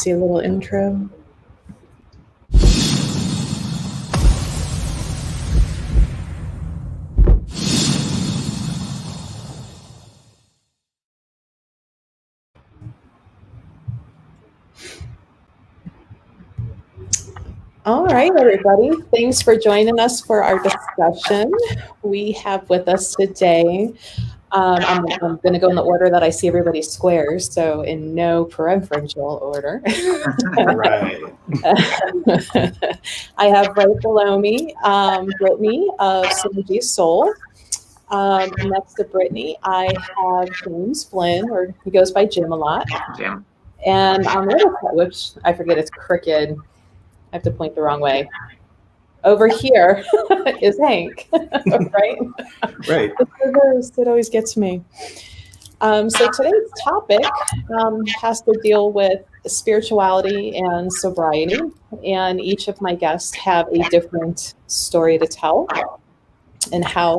See a little intro. All right, everybody. Thanks for joining us for our discussion. We have with us today, I'm going to go in the order that I see everybody's squares, so in no preferential order. Right. I have right below me Brittany of SynergySoul. Next to Brittany, I have James Flynn, or he goes by Jim a lot. Jim. And on the other side, which I forget, it's crooked. I have to point the wrong way. Over here is Hank, right? Right. It always gets me. So today's topic has to deal with spirituality and sobriety, and each of my guests have a different story to tell and how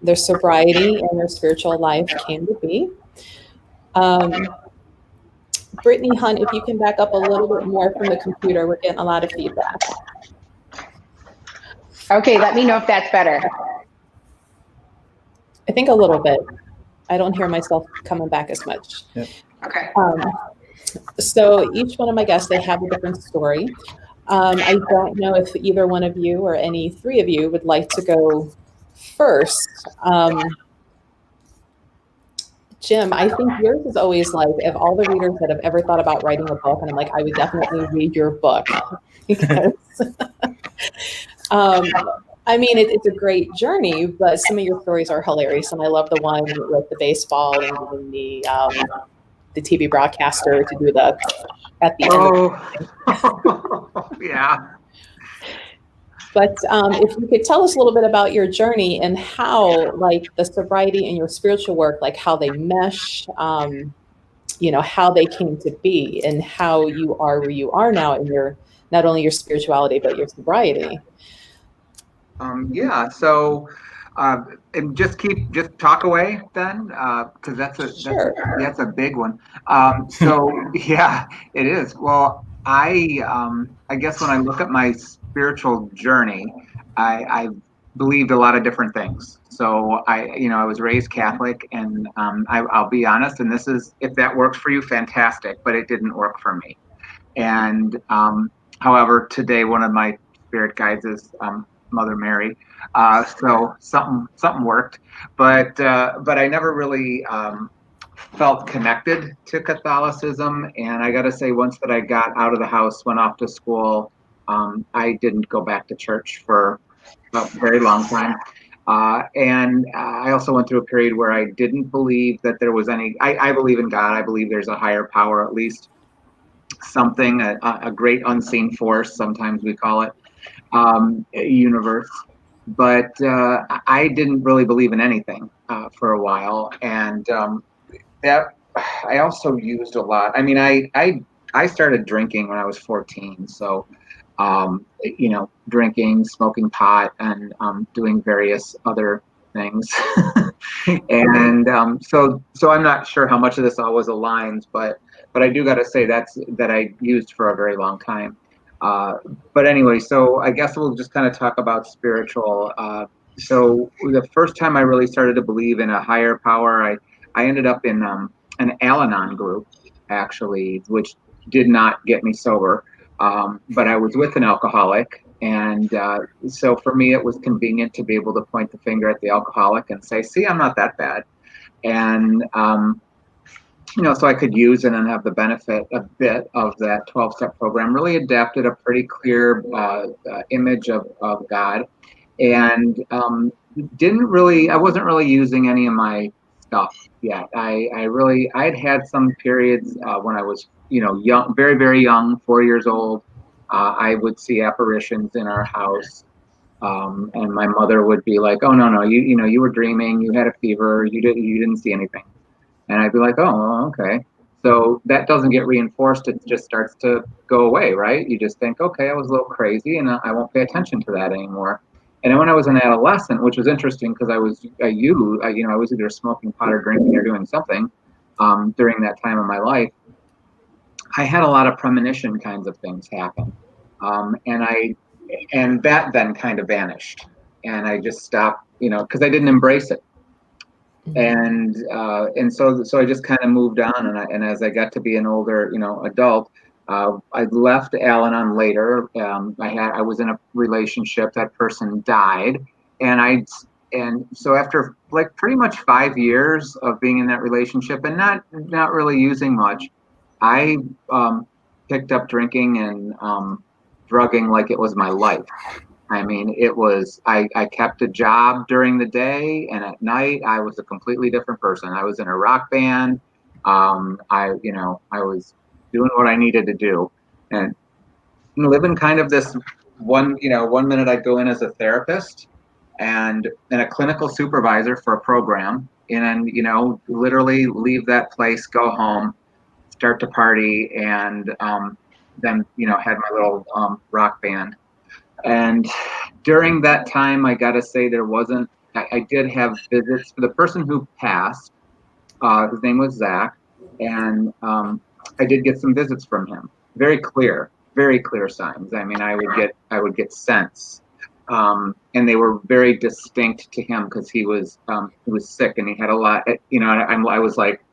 their sobriety and their spiritual life came to be. Brittany Hunt, if you can back up a little bit more from the computer, we're getting a lot of feedback. Okay, let me know if that's better. I think a little bit. I don't hear myself coming back as much. Yep. Okay. So each one of my guests, they have a different story. I don't know if either one of you or any three of you would like to go first. Jim, I think yours is always like, of all the readers that have ever thought about writing a book, and I'm like, I would definitely read your book. Because, I mean, it's a great journey, but some of your stories are hilarious. And I love the one with the baseball and getting the TV broadcaster to do the, at the end. Oh, yeah. But if you could tell us a little bit about your journey and how, like, the sobriety and your spiritual work, like how they mesh, you know, how they came to be and how you are where you are now in your, not only your spirituality, but your sobriety. Yeah. So, and just talk away then, because that's a big one. So yeah, it is. Well, I guess when I look at my spiritual journey, I believed a lot of different things. So I was raised Catholic, and I'll be honest, and this is, if that works for you, fantastic, but it didn't work for me. And however, today one of my spirit guides is Mother Mary, so something worked, but I never really felt connected to Catholicism. And I got to say, once that I got out of the house, went off to school, I didn't go back to church for a very long time. And I also went through a period where I didn't believe that there was any, I believe in God. I believe there's a higher power, at least something, a great unseen force, sometimes we call it, a universe. But I didn't really believe in anything for a while. And that I also used a lot. I mean, I started drinking when I was 14. So, drinking, smoking pot, and doing various other things. And so I'm not sure how much of this always aligns, but I do got to say that I used for a very long time. But anyway, so I guess we'll just kind of talk about spiritual. So the first time I really started to believe in a higher power, I ended up in an Al-Anon group, actually, which did not get me sober. But I was with an alcoholic. And so for me, it was convenient to be able to point the finger at the alcoholic and say, see, I'm not that bad. And, so I could use and then have the benefit a bit of that 12-step program. Really adapted a pretty clear image of God. And I wasn't really using any of my stuff yet. I'd had some periods when I was, young, very, very young, 4 years old. I would see apparitions in our house. And my mother would be like, oh, no, you were dreaming, you had a fever, you didn't see anything. And I'd be like, oh, okay. So that doesn't get reinforced. It just starts to go away, right? You just think, okay, I was a little crazy and I won't pay attention to that anymore. And then when I was an adolescent, which was interesting because I was either smoking pot or drinking or doing something during that time of my life. I had a lot of premonition kinds of things happen. And that then kind of vanished. And I just stopped, because I didn't embrace it. And so I just kind of moved on, and as I got to be an older, adult, I left Al-Anon later. I was in a relationship. That person died, and so after like pretty much 5 years of being in that relationship and not really using much, I picked up drinking and drugging like it was my life. I mean, it was, I kept a job during the day, and at night I was a completely different person. I was in a rock band. I was doing what I needed to do, and living kind of this one minute I'd go in as a therapist and a clinical supervisor for a program, and literally leave that place, go home, start to party, and then had my little rock band. And during that time, I got to say I did have visits for the person who passed. His name was Zach, and I did get some visits from him. Very clear signs. I mean, I would get sense, and they were very distinct to him because he was sick and he had a lot. I was like,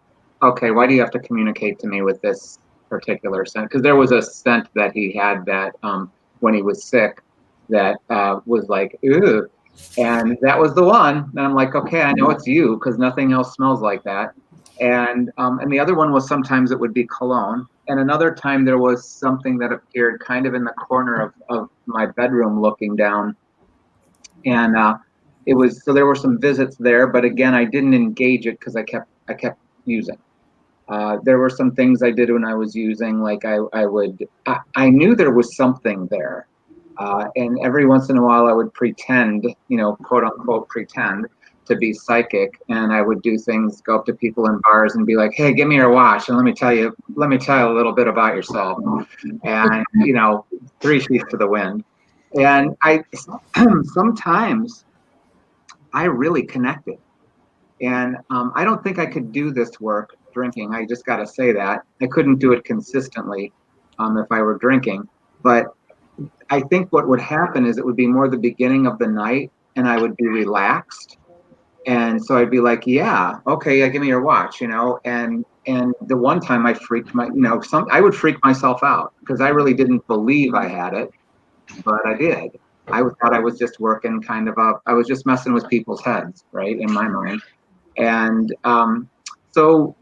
okay, why do you have to communicate to me with this particular scent? Because there was a scent that he had that when he was sick that was like, ew. And that was the one. And I'm like, okay, I know it's you because nothing else smells like that. And the other one was sometimes it would be cologne. And another time there was something that appeared kind of in the corner of my bedroom looking down. And so there were some visits there, but again, I didn't engage it because I kept using. There were some things I did when I was using, like I knew there was something there. And every once in a while I would pretend, quote unquote, pretend to be psychic. And I would do things, go up to people in bars and be like, hey, give me your watch. And let me tell you a little bit about yourself. And, 3 sheets to the wind. And sometimes I really connected. And I don't think I could do this work drinking. I just got to say that. I couldn't do it consistently if I were drinking. But I think what would happen is it would be more the beginning of the night and I would be relaxed. And so I'd be like, yeah, okay, yeah, give me your watch, and the one time I freaked I would freak myself out because I really didn't believe I had it, but I did. I thought I was just working I was just messing with people's heads, right, in my mind. And so,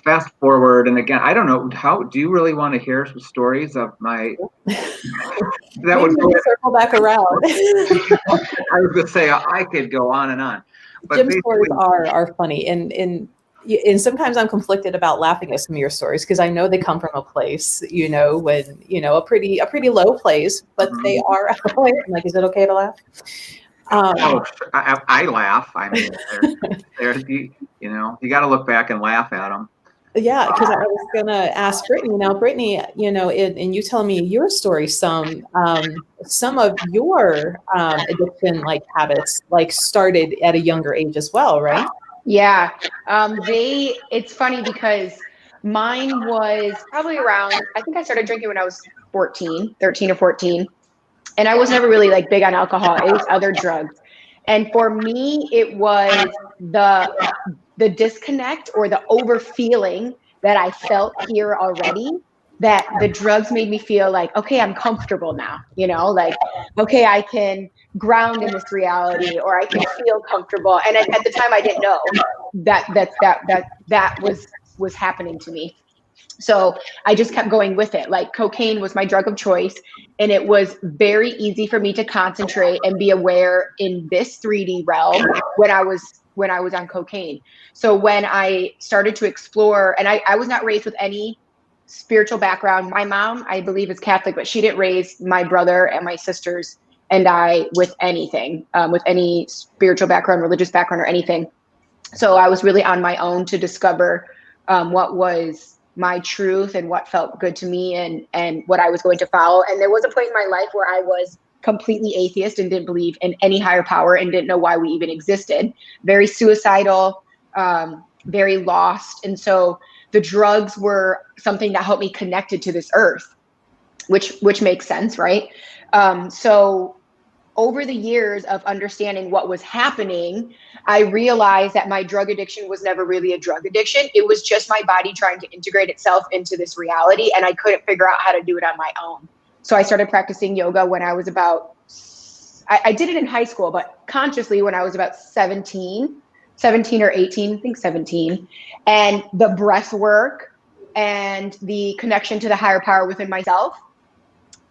fast forward, and again, I don't know, do you really want to hear some stories of my, that would circle back around. I was going to say, I could go on and on. But Jim's stories are funny, and sometimes I'm conflicted about laughing at some of your stories because I know they come from a place, when a pretty low place, but they are at a point. I'm like, is it okay to laugh? I laugh. I mean, you got to look back and laugh at them. Yeah, because I was gonna ask Brittany. Now, Brittany, and you tell me your story. Some of your addiction habits started at a younger age as well, right? Yeah. It's funny because mine was probably around, I think I started drinking when I was 13 or 14. And I was never really big on alcohol. It was other drugs. And for me, it was the disconnect or the over feeling that I felt here already, that the drugs made me feel like, okay, I'm comfortable now, okay, I can ground in this reality, or I can feel comfortable. And at the time I didn't know that was happening to me. So I just kept going with it. Cocaine was my drug of choice, and it was very easy for me to concentrate and be aware in this 3D realm when I was on cocaine. So when I started to explore, and I was not raised with any spiritual background. My mom, I believe, is Catholic, but she didn't raise my brother and my sisters and I with anything, with any spiritual background, religious background, or anything. So I was really on my own to discover what was my truth and what felt good to me and what I was going to follow. And there was a point in my life where I was completely atheist and didn't believe in any higher power and didn't know why we even existed. Very suicidal, very lost. And so the drugs were something that helped me connected to this earth, which makes sense, right? So over the years of understanding what was happening, I realized that my drug addiction was never really a drug addiction. It was just my body trying to integrate itself into this reality, and I couldn't figure out how to do it on my own. So I started practicing yoga when I was about, I did it in high school, but consciously when I was about 17 or 18, I think 17. And the breath work and the connection to the higher power within myself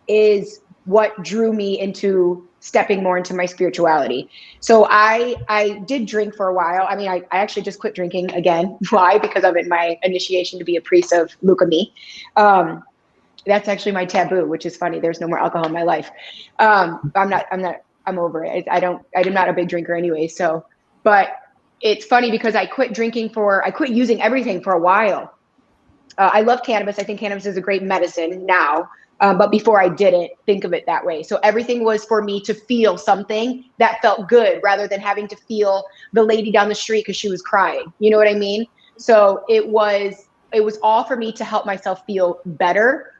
is what drew me into stepping more into my spirituality. So I did drink for a while. I mean, I actually just quit drinking again. Why? Because I'm in my initiation to be a priest of Lukami. That's actually my taboo, which is funny. There's no more alcohol in my life. I'm over it. I'm not a big drinker anyway. So, but it's funny because I quit using everything for a while. I love cannabis. I think cannabis is a great medicine now. But before I didn't think of it that way. So everything was for me to feel something that felt good rather than having to feel the lady down the street because she was crying. You know what I mean? So it was all for me to help myself feel better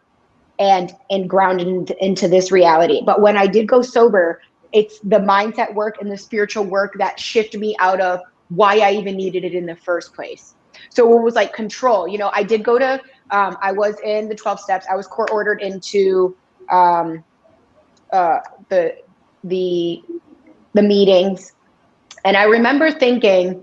and grounded into this reality. But when I did go sober, it's the mindset work and the spiritual work that shifted me out of why I even needed it in the first place. So it was like control. You know, I did go to, I was in the 12 steps. I was court ordered into the meetings. And I remember thinking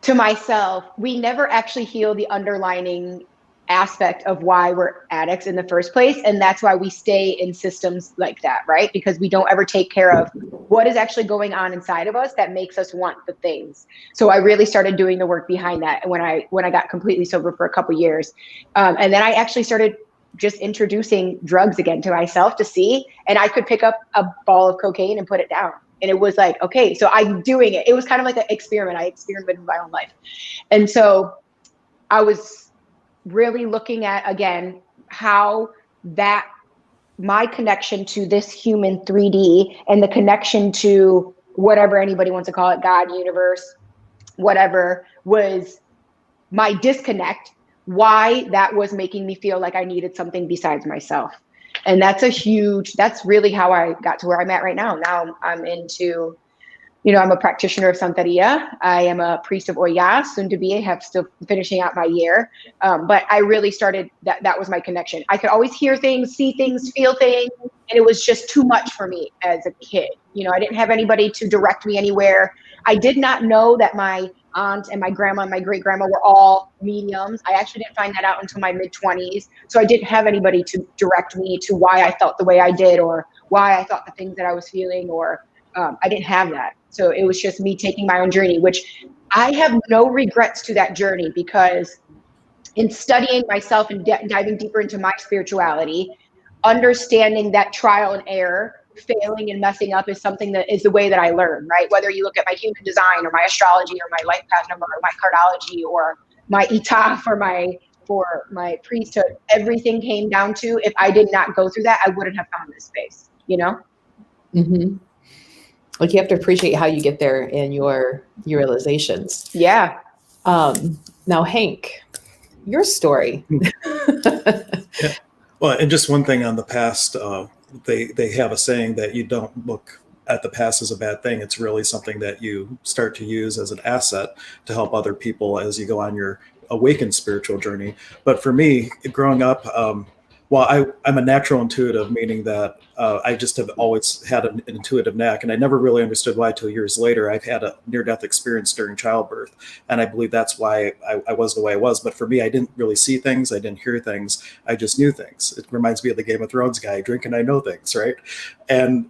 to myself, we never actually heal the underlining aspect of why we're addicts in the first place. And that's why we stay in systems like that, right? Because we don't ever take care of what is actually going on inside of us that makes us want the things. So I really started doing the work behind that when I got completely sober for a couple of years. And then I actually started just introducing drugs again to myself to see, and I could pick up a ball of cocaine and put it down. And it was like, okay, so I'm doing it. It was kind of like an experiment. I experimented with my own life. And so I was really looking at, again, how that my connection to this human 3D and the connection to whatever anybody wants to call it, God, universe, whatever, was my disconnect, why that was making me feel like I needed something besides myself. And that's really how I got to where I'm at right now. Now I'm into, I'm a practitioner of Santeria. I am a priest of Oya, soon to be. I have still finishing out my year. But I really started, that was my connection. I could always hear things, see things, feel things, and it was just too much for me as a kid. I didn't have anybody to direct me anywhere. I did not know that my aunt and my grandma and my great grandma were all mediums. I actually didn't find that out until my mid-20s. So I didn't have anybody to direct me to why I felt the way I did, or why I thought the things that I was feeling, or I didn't have that. So it was just me taking my own journey, which I have no regrets to that journey, because in studying myself and diving deeper into my spirituality, understanding that trial and error, failing and messing up is something that is the way that I learn, right? Whether you look at my human design or my astrology or my life path number or my cardology or my etaf for my priesthood, everything came down to, if I did not go through that, I wouldn't have found this space, Mm-hmm. Like, you have to appreciate how you get there and your realizations. Yeah. Now, Hank, your story. Yeah. Well, and just one thing on the past, they have a saying that you don't look at the past as a bad thing. It's really something that you start to use as an asset to help other people as you go on your awakened spiritual journey. But for me, growing up, I'm a natural intuitive, meaning that I just have always had an intuitive knack, and I never really understood why till years later. I've had a near-death experience during childbirth, and I believe that's why I was the way I was. But for me, I didn't really see things, I didn't hear things, I just knew things. It reminds me of the Game of Thrones guy, I drink and I know things, right? And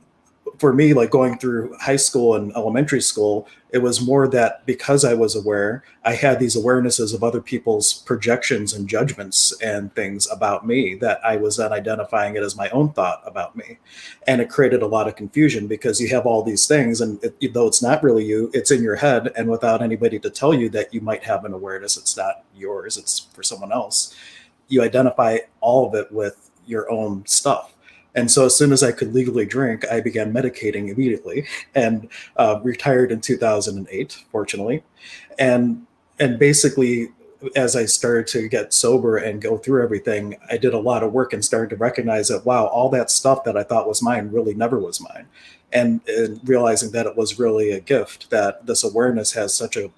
for me, like going through high school and elementary school, it was more that because I was aware, I had these awarenesses of other people's projections and judgments and things about me that I was then identifying it as my own thought about me. And it created a lot of confusion, because you have all these things, and though it's not really you, it's in your head, and without anybody to tell you that you might have an awareness, it's not yours, it's for someone else. You identify all of it with your own stuff. And so as soon as I could legally drink, I began medicating immediately, and retired in 2008, fortunately. And basically, as I started to get sober and go through everything, I did a lot of work and started to recognize that, wow, all that stuff that I thought was mine really never was mine. And realizing that it was really a gift, that this awareness has such a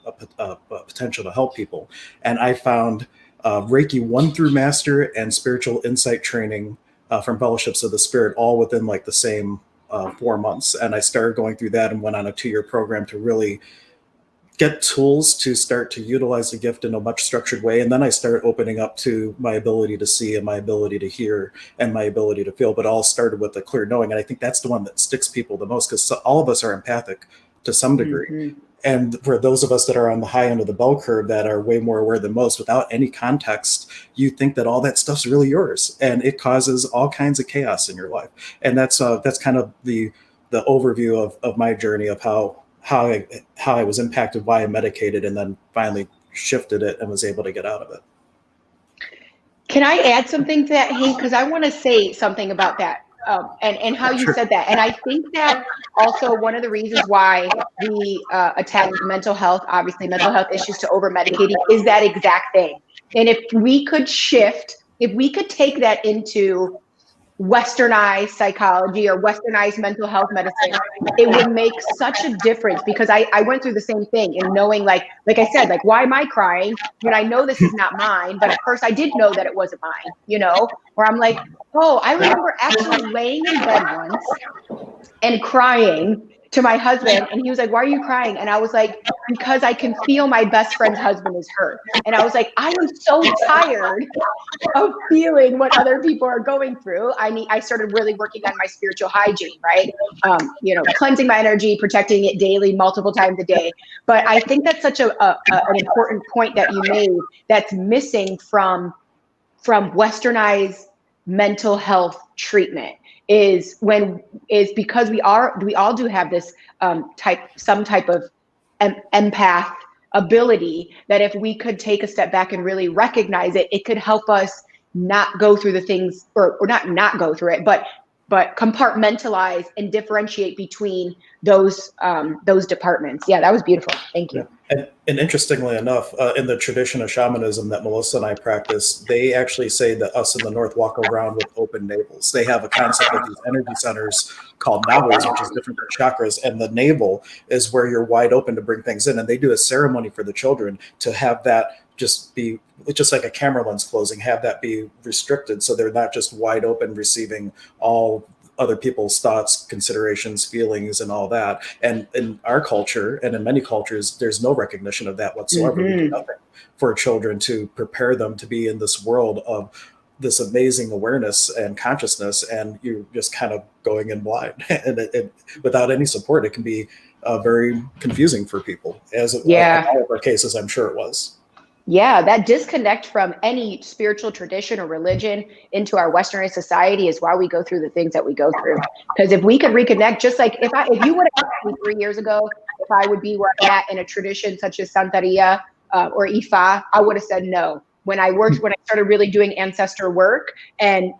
potential to help people. And I found Reiki 1 through Master and spiritual insight training from Fellowships of the Spirit all within like the same 4 months. And I started going through that and went on a 2-year program to really get tools to start to utilize the gift in a much structured way. And then I started opening up to my ability to see and my ability to hear and my ability to feel, but all started with a clear knowing. And I think that's the one that sticks people the most, because all of us are empathic to some degree. Mm-hmm. And for those of us that are on the high end of the bell curve that are way more aware than most, without any context, you think that all that stuff's really yours, and it causes all kinds of chaos in your life. And that's kind of the overview of my journey of how I was impacted, why I medicated, and then finally shifted it and was able to get out of it. Can I add something to that, Hank? Because I want to say something about that and how you said that. And I think that also one of the reasons why we attack mental health, obviously mental health issues, to over-medicating is that exact thing. And if we could shift, if we could take that into westernized psychology or westernized mental health medicine, it would make such a difference, because I went through the same thing, and knowing like I said, like, why am I crying when I know this is not mine? But at first I did know that it wasn't mine, you know, where I'm like, oh, I remember actually laying in bed once and crying to my husband, and he was like, why are you crying? And I was like, because I can feel my best friend's husband is hurt. And I was like, I am so tired of feeling what other people are going through. I started really working on my spiritual hygiene, right? You know, cleansing my energy, protecting it daily, multiple times a day. But I think that's such an important point that you made that's missing from westernized mental health treatment, is because we all do have this some type of empath ability, that if we could take a step back and really recognize it, it could help us not go through the things, or not go through it, but compartmentalize and differentiate between those departments. Yeah, that was beautiful. Thank you. Yeah. And interestingly enough, in the tradition of shamanism that Melissa and I practice, they actually say that us in the North walk around with open navels. They have a concept of these energy centers called navels, which is different than chakras. And the navel is where you're wide open to bring things in. And they do a ceremony for the children to have that just be, just like a camera lens closing, have that be restricted, so they're not just wide open receiving all other people's thoughts, considerations, feelings, and all that. And in our culture, and in many cultures, there's no recognition of that whatsoever. Mm-hmm. We do nothing for children to prepare them to be in this world of this amazing awareness and consciousness, and you're just kind of going in blind. And it without any support, it can be very confusing for people, as in all of our cases, I'm sure it was. Yeah, that disconnect from any spiritual tradition or religion into our Westernized society is why we go through the things that we go through. Because if we could reconnect, just like if you would have asked me 3 years ago if I would be where I'm at in a tradition such as Santeria or Ifa, I would have said no. When I started really doing ancestor work and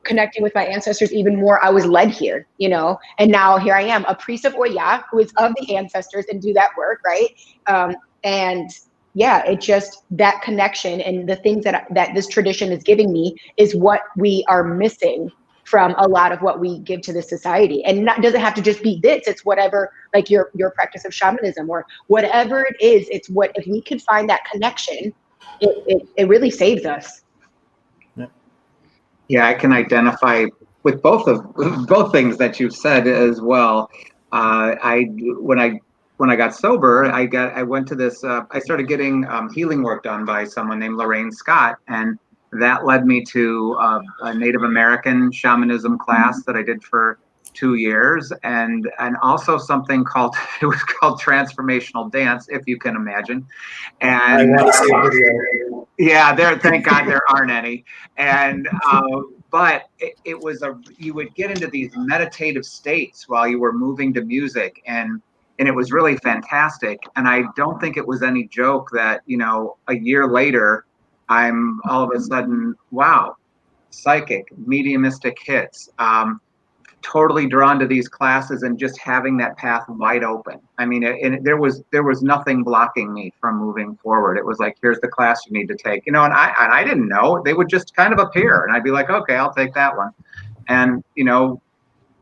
connecting with my ancestors even more, I was led here, you know, and now here I am, a priest of Oya, who is of the ancestors and do that work, right? And yeah, it just, that connection and the things that this tradition is giving me is what we are missing from a lot of what we give to this society. And doesn't have to just be this, it's whatever, like your practice of shamanism or whatever it is, it's what, if we could find that connection, it really saves us. Yeah, I can identify with both things that you've said as well. When I got sober, I went to this, I started getting healing work done by someone named Lorraine Scott. And that led me to a Native American shamanism class that I did for 2 years. And also something called transformational dance, if you can imagine. And I want to see a video. Yeah, thank God there aren't any. And, but it was you would get into these meditative states while you were moving to music, and it was really fantastic. And I don't think it was any joke that, you know, a year later, I'm all of a sudden, wow, psychic, mediumistic hits, totally drawn to these classes and just having that path wide open. I mean, there was nothing blocking me from moving forward. It was like, here's the class you need to take, and I didn't know. They would just kind of appear, and I'd be like, okay, I'll take that one. And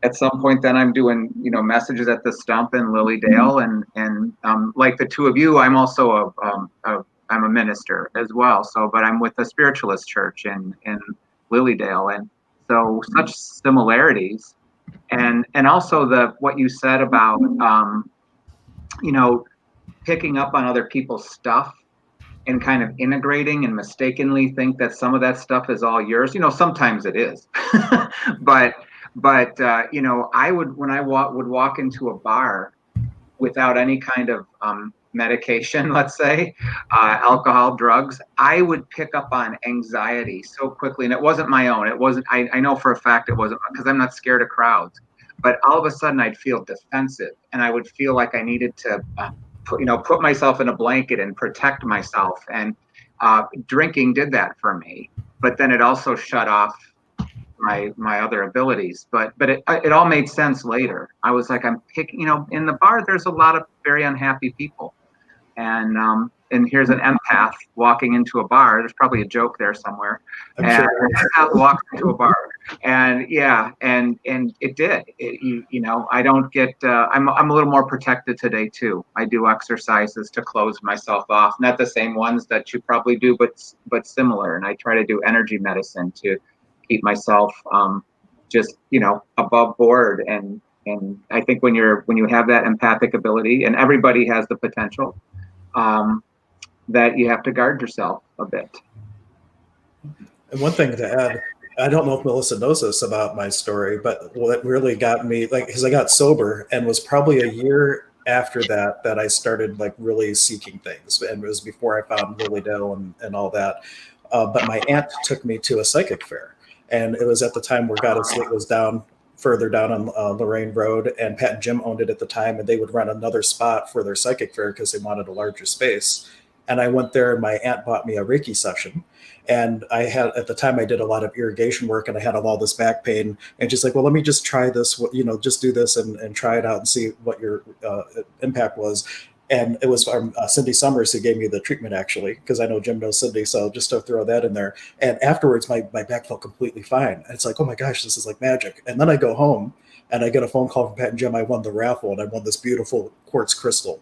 at some point, then I'm doing messages at the Stump in Lilydale, and like the two of you, I'm also I'm a minister as well. So, but I'm with the Spiritualist Church in Lilydale, and so such similarities. And also what you said about picking up on other people's stuff and kind of integrating and mistakenly think that some of that stuff is all yours. Sometimes it is, but I would, when I would walk into a bar without any kind of medication, let's say, alcohol, drugs, I would pick up on anxiety so quickly. And it wasn't my own. It wasn't, I know for a fact it wasn't, because I'm not scared of crowds. But all of a sudden I'd feel defensive, and I would feel like I needed to put myself in a blanket and protect myself. And drinking did that for me. But then it also shut off my other abilities, but it all made sense later. I was like, I'm picking, in the bar, there's a lot of very unhappy people, and here's an empath walking into a bar. There's probably a joke there somewhere. And an empath walks into a bar, and it did. I don't get. I'm a little more protected today too. I do exercises to close myself off, not the same ones that you probably do, but similar. And I try to do energy medicine to keep myself just above board, and I think when you have that empathic ability, and everybody has the potential, that you have to guard yourself a bit. And one thing to add, I don't know if Melissa knows this about my story, but what really got me, because I got sober, and was probably a year after that I started really seeking things, and it was before I found Lilydale and all that. But my aunt took me to a psychic fair. And it was at the time where Goddess Sleep was further down on Lorraine Road, and Pat and Jim owned it at the time, and they would run another spot for their psychic fair because they wanted a larger space. And I went there, and my aunt bought me a Reiki session. And at the time I did a lot of irrigation work, and I had all this back pain, and just like, well, let me just try this, just do this and try it out and see what your impact was. And it was Cindy Summers who gave me the treatment, actually, because I know Jim knows Cindy. So just to throw that in there. And afterwards, my back felt completely fine. And it's like, oh my gosh, this is like magic. And then I go home and I get a phone call from Pat and Jim. I won the raffle, and I won this beautiful quartz crystal.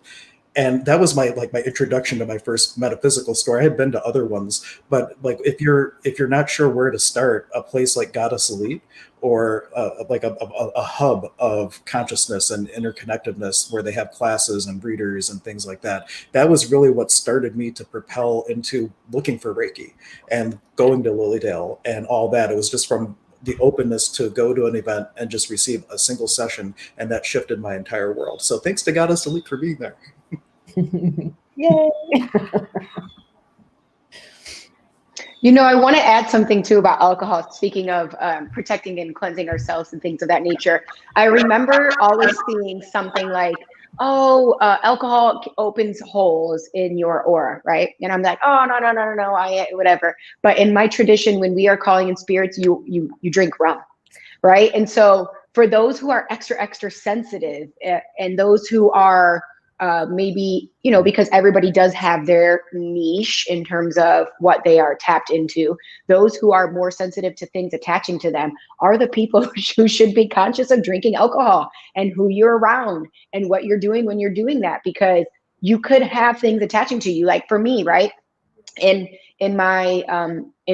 And that was my introduction to my first metaphysical store. I had been to other ones, but if you're not sure where to start, a place like Goddess Elite, or a hub of consciousness and interconnectedness where they have classes and readers and things like that, that was really what started me to propel into looking for Reiki and going to Lilydale and all that. It was just from the openness to go to an event and just receive a single session, and that shifted my entire world. So thanks to Goddess Elite for being there. Yay! I want to add something too about alcohol. Speaking of protecting and cleansing ourselves and things of that nature, I remember always seeing something like, alcohol opens holes in your aura, right? And I'm like, oh, no, whatever. But in my tradition, when we are calling in spirits, you drink rum, right? And so for those who are extra sensitive, and those who are maybe, because everybody does have their niche in terms of what they are tapped into, those who are more sensitive to things attaching to them are the people who should be conscious of drinking alcohol and who you're around and what you're doing when you're doing that, because you could have things attaching to you. Like for me, right? In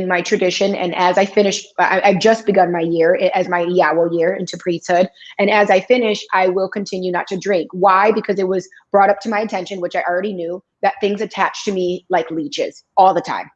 my tradition, and as I finish, I've just begun my year as my Yawo year into priesthood, and as I finish, I will continue not to drink. Why? Because it was brought up to my attention, which I already knew, that things attach to me like leeches all the time.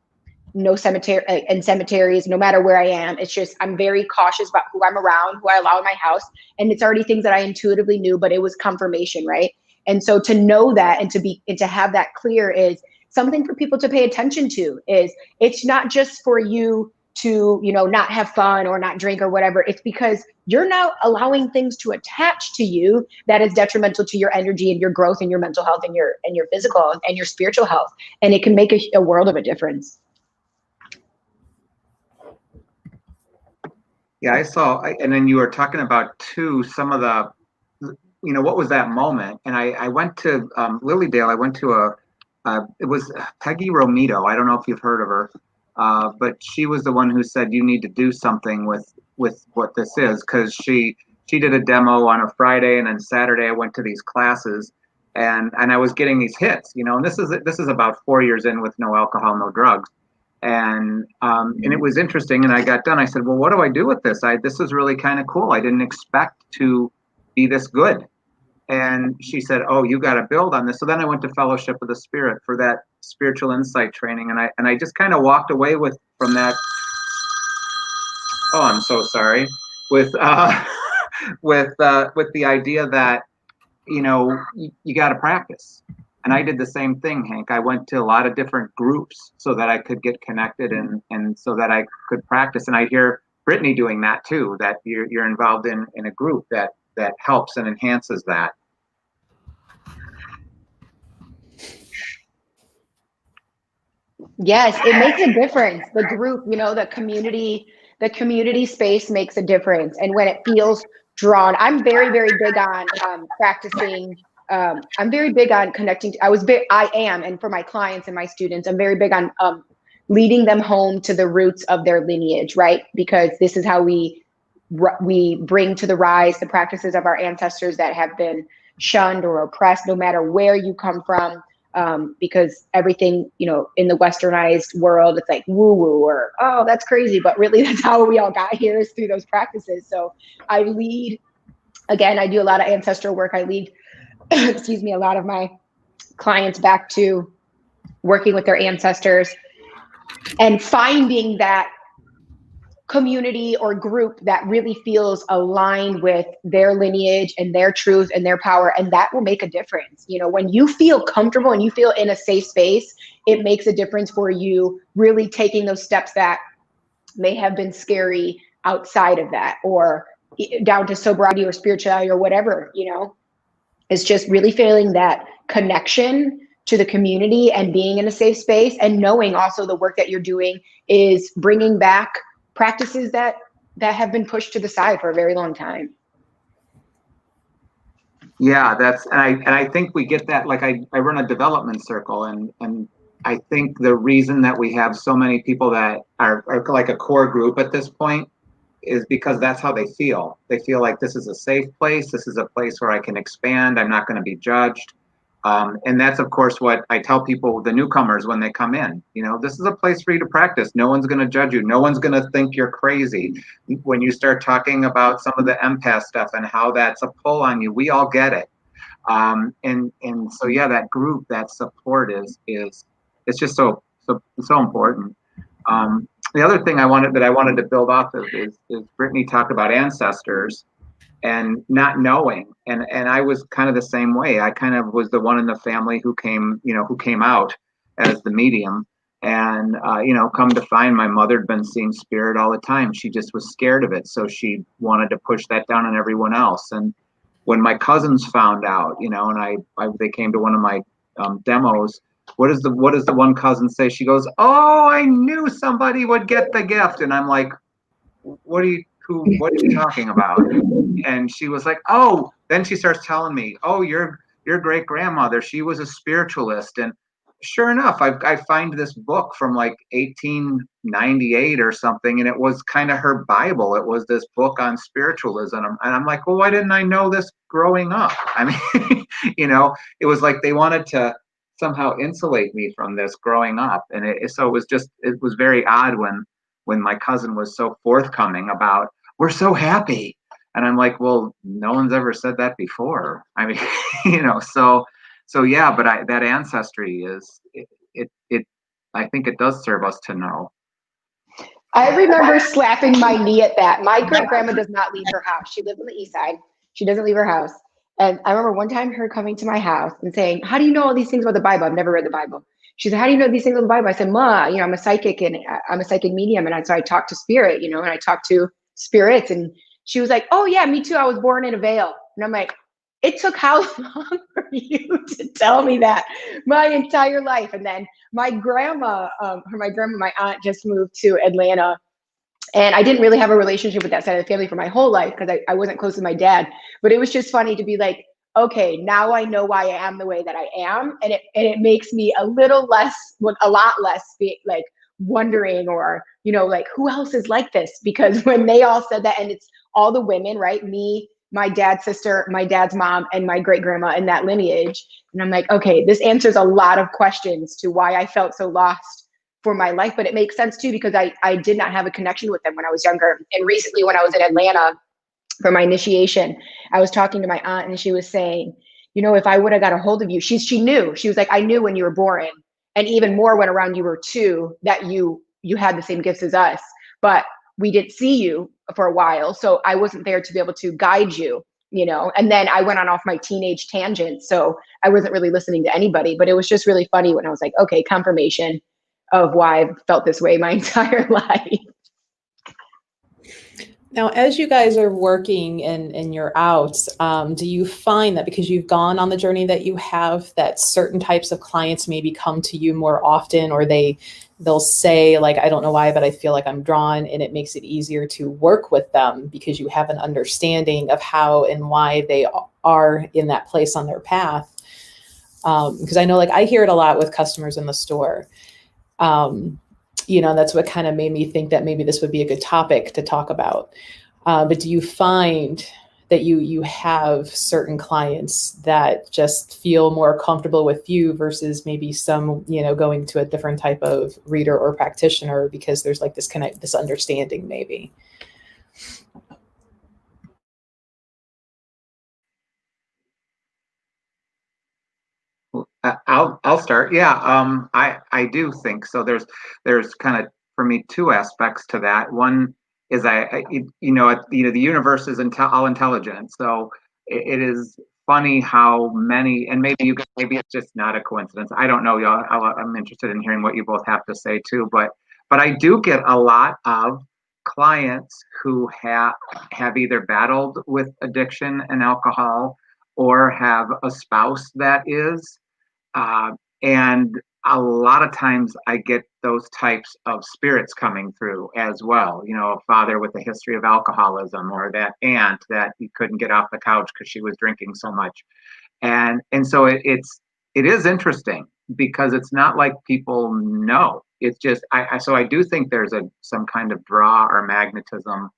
No cemetery and cemeteries, no matter where I am. It's just, I'm very cautious about who I'm around, who I allow in my house, and it's already things that I intuitively knew, but it was confirmation, right? And so to know that and to have that clear is something for people to pay attention to. Is it's not just for you to, not have fun or not drink or whatever. It's because you're now allowing things to attach to you that is detrimental to your energy and your growth and your mental health and your physical health and your spiritual health. And it can make a world of a difference. Yeah, I saw, and then you were talking about too, some of the, what was that moment? And I went to Lilydale. I went to it was Peggy Romito. I don't know if you've heard of her, but she was the one who said you need to do something with what this is, because she did a demo on a Friday, and then Saturday I went to these classes, and I was getting these hits, and this is about 4 years in with no alcohol, no drugs. And it was interesting. And I got done. I said, well, what do I do with this? This is really kind of cool. I didn't expect to be this good. And she said, oh, you got to build on this. So then I went to Fellowship of the Spirit for that spiritual insight training. And I just kind of walked away from that. Oh, I'm so sorry. With the idea that, you got to practice. And I did the same thing, Hank. I went to a lot of different groups so that I could get connected and so that I could practice. And I hear Brittany doing that too, that you're involved in a group that helps and enhances that. Yes, it makes a difference. The group, the community space makes a difference. And when it feels drawn, I'm very, very big on practicing. I'm very big on connecting. I am, and for my clients and my students, I'm very big on leading them home to the roots of their lineage, right? Because this is how we bring to the rise the practices of our ancestors that have been shunned or oppressed, no matter where you come from. Because everything, in the westernized world, it's like woo-woo or, oh, that's crazy. But really, that's how we all got here, is through those practices. So I do a lot of ancestral work. I lead excuse me, a lot of my clients back to working with their ancestors and finding that community or group that really feels aligned with their lineage and their truth and their power. And that will make a difference. When you feel comfortable and you feel in a safe space, it makes a difference for you really taking those steps that may have been scary outside of that, or down to sobriety or spirituality or whatever, It's just really feeling that connection to the community and being in a safe space, and knowing also the work that you're doing is bringing back practices that have been pushed to the side for a very long time. Yeah, and I think we get that. Like I run a development circle, and I think the reason that we have so many people that are like a core group at this point is because that's how they feel. They feel like this is a safe place. This is a place where I can expand. I'm not going to be judged. And that's, of course, what I tell people, the newcomers, when they come in. This is a place for you to practice. No one's going to judge you. No one's going to think you're crazy. When you start talking about some of the empath stuff and how that's a pull on you, we all get it. And so, yeah, that group, that support is it's just so important. The other thing I wanted to build off of is Brittany talked about ancestors and not knowing, and I was kind of the same way. I kind of was the one in the family who came out as the medium, and come to find my mother had been seeing spirit all the time. She just was scared of it, so she wanted to push that down on everyone else. And when my cousins found out, and they came to one of my demos. What does the one cousin say? She goes, "Oh, I knew somebody would get the gift." And I'm like, what are you talking about? And she was like, "Oh," then she starts telling me, "Oh, your great grandmother, she was a spiritualist." And sure enough, I find this book from like 1898 or something, and it was kind of her Bible. It was this book on spiritualism. And I'm like, well, why didn't I know this growing up? I mean, it was like they wanted to somehow insulate me from this growing up. And it was very odd when my cousin was so forthcoming about, we're so happy. And I'm like, well, no one's ever said that before. I mean, so yeah, but that ancestry is, I think it does serve us to know. I remember slapping my knee at that. My great grandma does not leave her house. She lived on the east side. She doesn't leave her house. And I remember one time her coming to my house and saying, "How do you know all these things about the Bible? I've never read the Bible." She said, "How do you know these things about the Bible?" I said, "Ma, I'm a psychic and I'm a psychic medium. And so I talk to spirit, and I talk to spirits." And she was like, "Oh yeah, me too. I was born in a veil." And I'm like, it took how long for you to tell me that? My entire life. And then my aunt just moved to Atlanta And I didn't really have a relationship with that side of the family for my whole life because I wasn't close with my dad. But it was just funny to be like, okay, now I know why I am the way that I am. And it makes me a little less, a lot less like wondering or, you know, like who else is like this? Because when they all said that, and it's all the women, right? Me, my dad's sister, my dad's mom, and my great grandma in that lineage. And I'm like, okay, this answers a lot of questions to why I felt so lost for my life. But it makes sense too, because I did not have a connection with them when I was younger. And recently when I was in Atlanta for my initiation, I was talking to my aunt and she was saying, you know, if I would have got a hold of you, she knew, she was like, I knew when you were born, and even more when around you were 2, that you had the same gifts as us, but we didn't see you for a while. So I wasn't there to be able to guide you, you know. And then I went on off my teenage tangent. So I wasn't really listening to anybody, but it was just really funny when I was like, okay, confirmation of why I've felt this way my entire life. Now, as you guys are working and you're out, do you find that because you've gone on the journey that you have, that certain types of clients maybe come to you more often, or they'll say like, I don't know why, but I feel like I'm drawn, and it makes it easier to work with them because you have an understanding of how and why they are in that place on their path? Because I know, like, I hear it a lot with customers in the store. You know, that's what kind of made me think that maybe this would be a good topic to talk about. But do you find that you have certain clients that just feel more comfortable with you versus maybe some, you know, going to a different type of reader or practitioner because there's like this understanding maybe? I'll start. Yeah, I do think so. There's kind of, for me, 2 aspects to that. One is the universe is all intelligent. So it is funny how many, and maybe it's just not a coincidence. I don't know, y'all. I'm interested in hearing what you both have to say too. But I do get a lot of clients who have either battled with addiction and alcohol or have a spouse that is. And a lot of times I get those types of spirits coming through as well. You know, a father with a history of alcoholism, or that aunt that he couldn't get off the couch because she was drinking so much. And so it is interesting because it's not like people know. It's just, so I do think there's some kind of draw or magnetism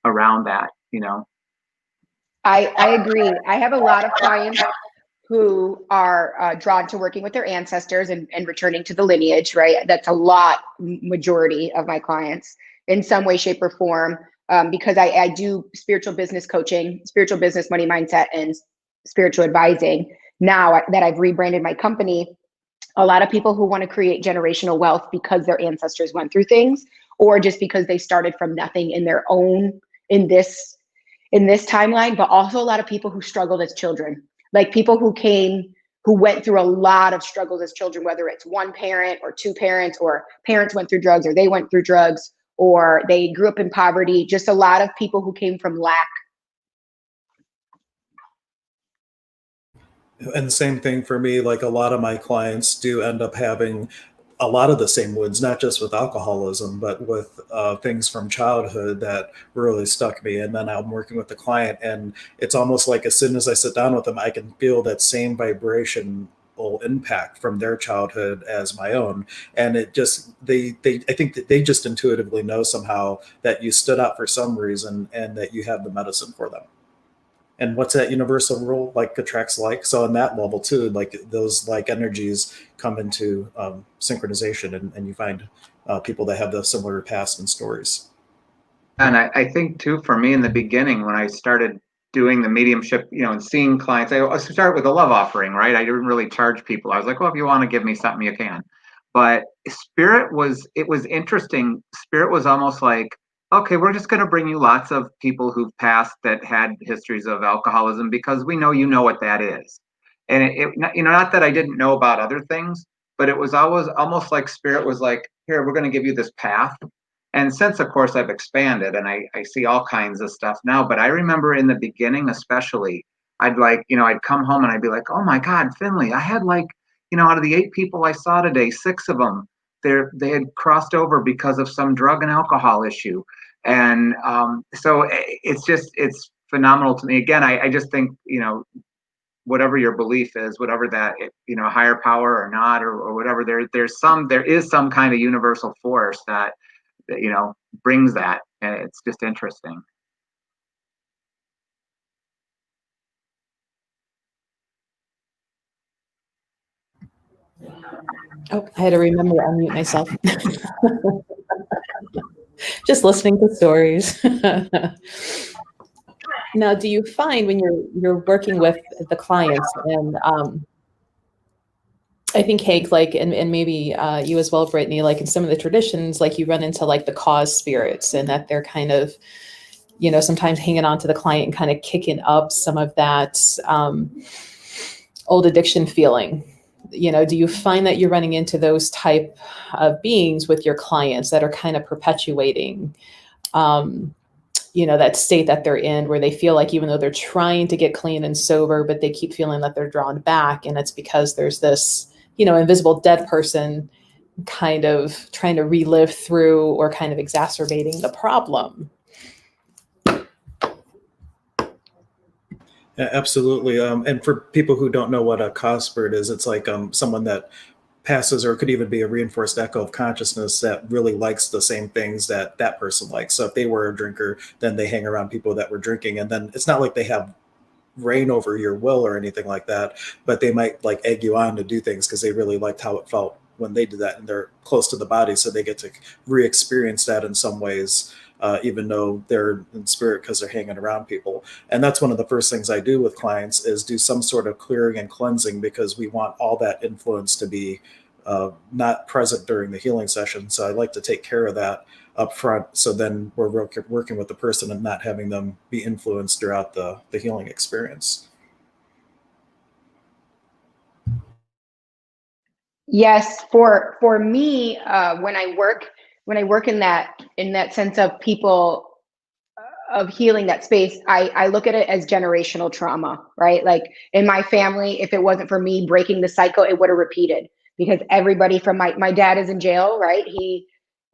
around that, you know. I agree. I have a lot of clients who are drawn to working with their ancestors and returning to the lineage, right? That's a majority of my clients in some way, shape, or form, because I do spiritual business coaching, spiritual business, money mindset, and spiritual advising. Now that I've rebranded my company, a lot of people who want to create generational wealth because their ancestors went through things, or just because they started from nothing in their own, in this timeline, but also a lot of people who struggled as children. Like people who went through a lot of struggles as children, whether it's one parent or 2 parents, or parents went through drugs, or they went through drugs, or they grew up in poverty. Just a lot of people who came from lack. And the same thing for me, like a lot of my clients do end up having a lot of the same wounds, not just with alcoholism, but with things from childhood that really stuck me. And then I'm working with the client, and it's almost like as soon as I sit down with them, I can feel that same vibration impact from their childhood as my own. And it just, I think that they just intuitively know somehow that you stood up for some reason and that you have the medicine for them. And what's that universal rule? Like attracts like. So on that level too, like those like energies come into synchronization, and you find people that have the similar past and stories. And I think too, for me in the beginning, when I started doing the mediumship, you know, and seeing clients, I started with a love offering, right? I didn't really charge people. I was like, well, if you want to give me something, you can. But it was interesting. Spirit was almost like, okay, we're just going to bring you lots of people who've passed that had histories of alcoholism because we know you know what that is. And not that I didn't know about other things, but it was always almost like Spirit was like, here, we're going to give you this path. And since, of course, I've expanded and I see all kinds of stuff now. But I remember in the beginning, especially, I'd come home and I'd be like, oh my God, Finley, I had out of the 8 people I saw today, 6 of them they had crossed over because of some drug and alcohol issue. And so it's phenomenal to me. Again, I just think, whatever your belief is, whatever that, higher power or not, or whatever, there is some kind of universal force that brings that. And it's just interesting. Oh, I had to remember to unmute myself. Just listening to stories. Now, do you find when you're working with the clients, and I think Hank, and maybe you as well, Brittany, like in some of the traditions, like you run into like the cause spirits, and that they're kind of, sometimes hanging on to the client and kind of kicking up some of that old addiction feeling. Do you find that you're running into those type of beings with your clients that are kind of perpetuating, that state that they're in, where they feel like even though they're trying to get clean and sober, but they keep feeling that they're drawn back, and it's because there's this, invisible dead person kind of trying to relive through or kind of exacerbating the problem? Yeah, absolutely. And for people who don't know what a cause spirit is, it's like someone that passes, or it could even be a reinforced echo of consciousness that really likes the same things that that person likes. So if they were a drinker, then they hang around people that were drinking. And then it's not like they have reign over your will or anything like that, but they might like egg you on to do things because they really liked how it felt when they did that, and they're close to the body. So they get to re-experience that in some ways. Even though they're in spirit because they're hanging around people. And that's one of the first things I do with clients is do some sort of clearing and cleansing, because we want all that influence to be not present during the healing session. So I like to take care of that up front. So then we're working with the person and not having them be influenced throughout the healing experience. Yes, for me, when I work in that sense of people, of healing that space, I look at it as generational trauma, right? Like in my family, if it wasn't for me breaking the cycle, it would have repeated, because everybody from my dad is in jail, right? He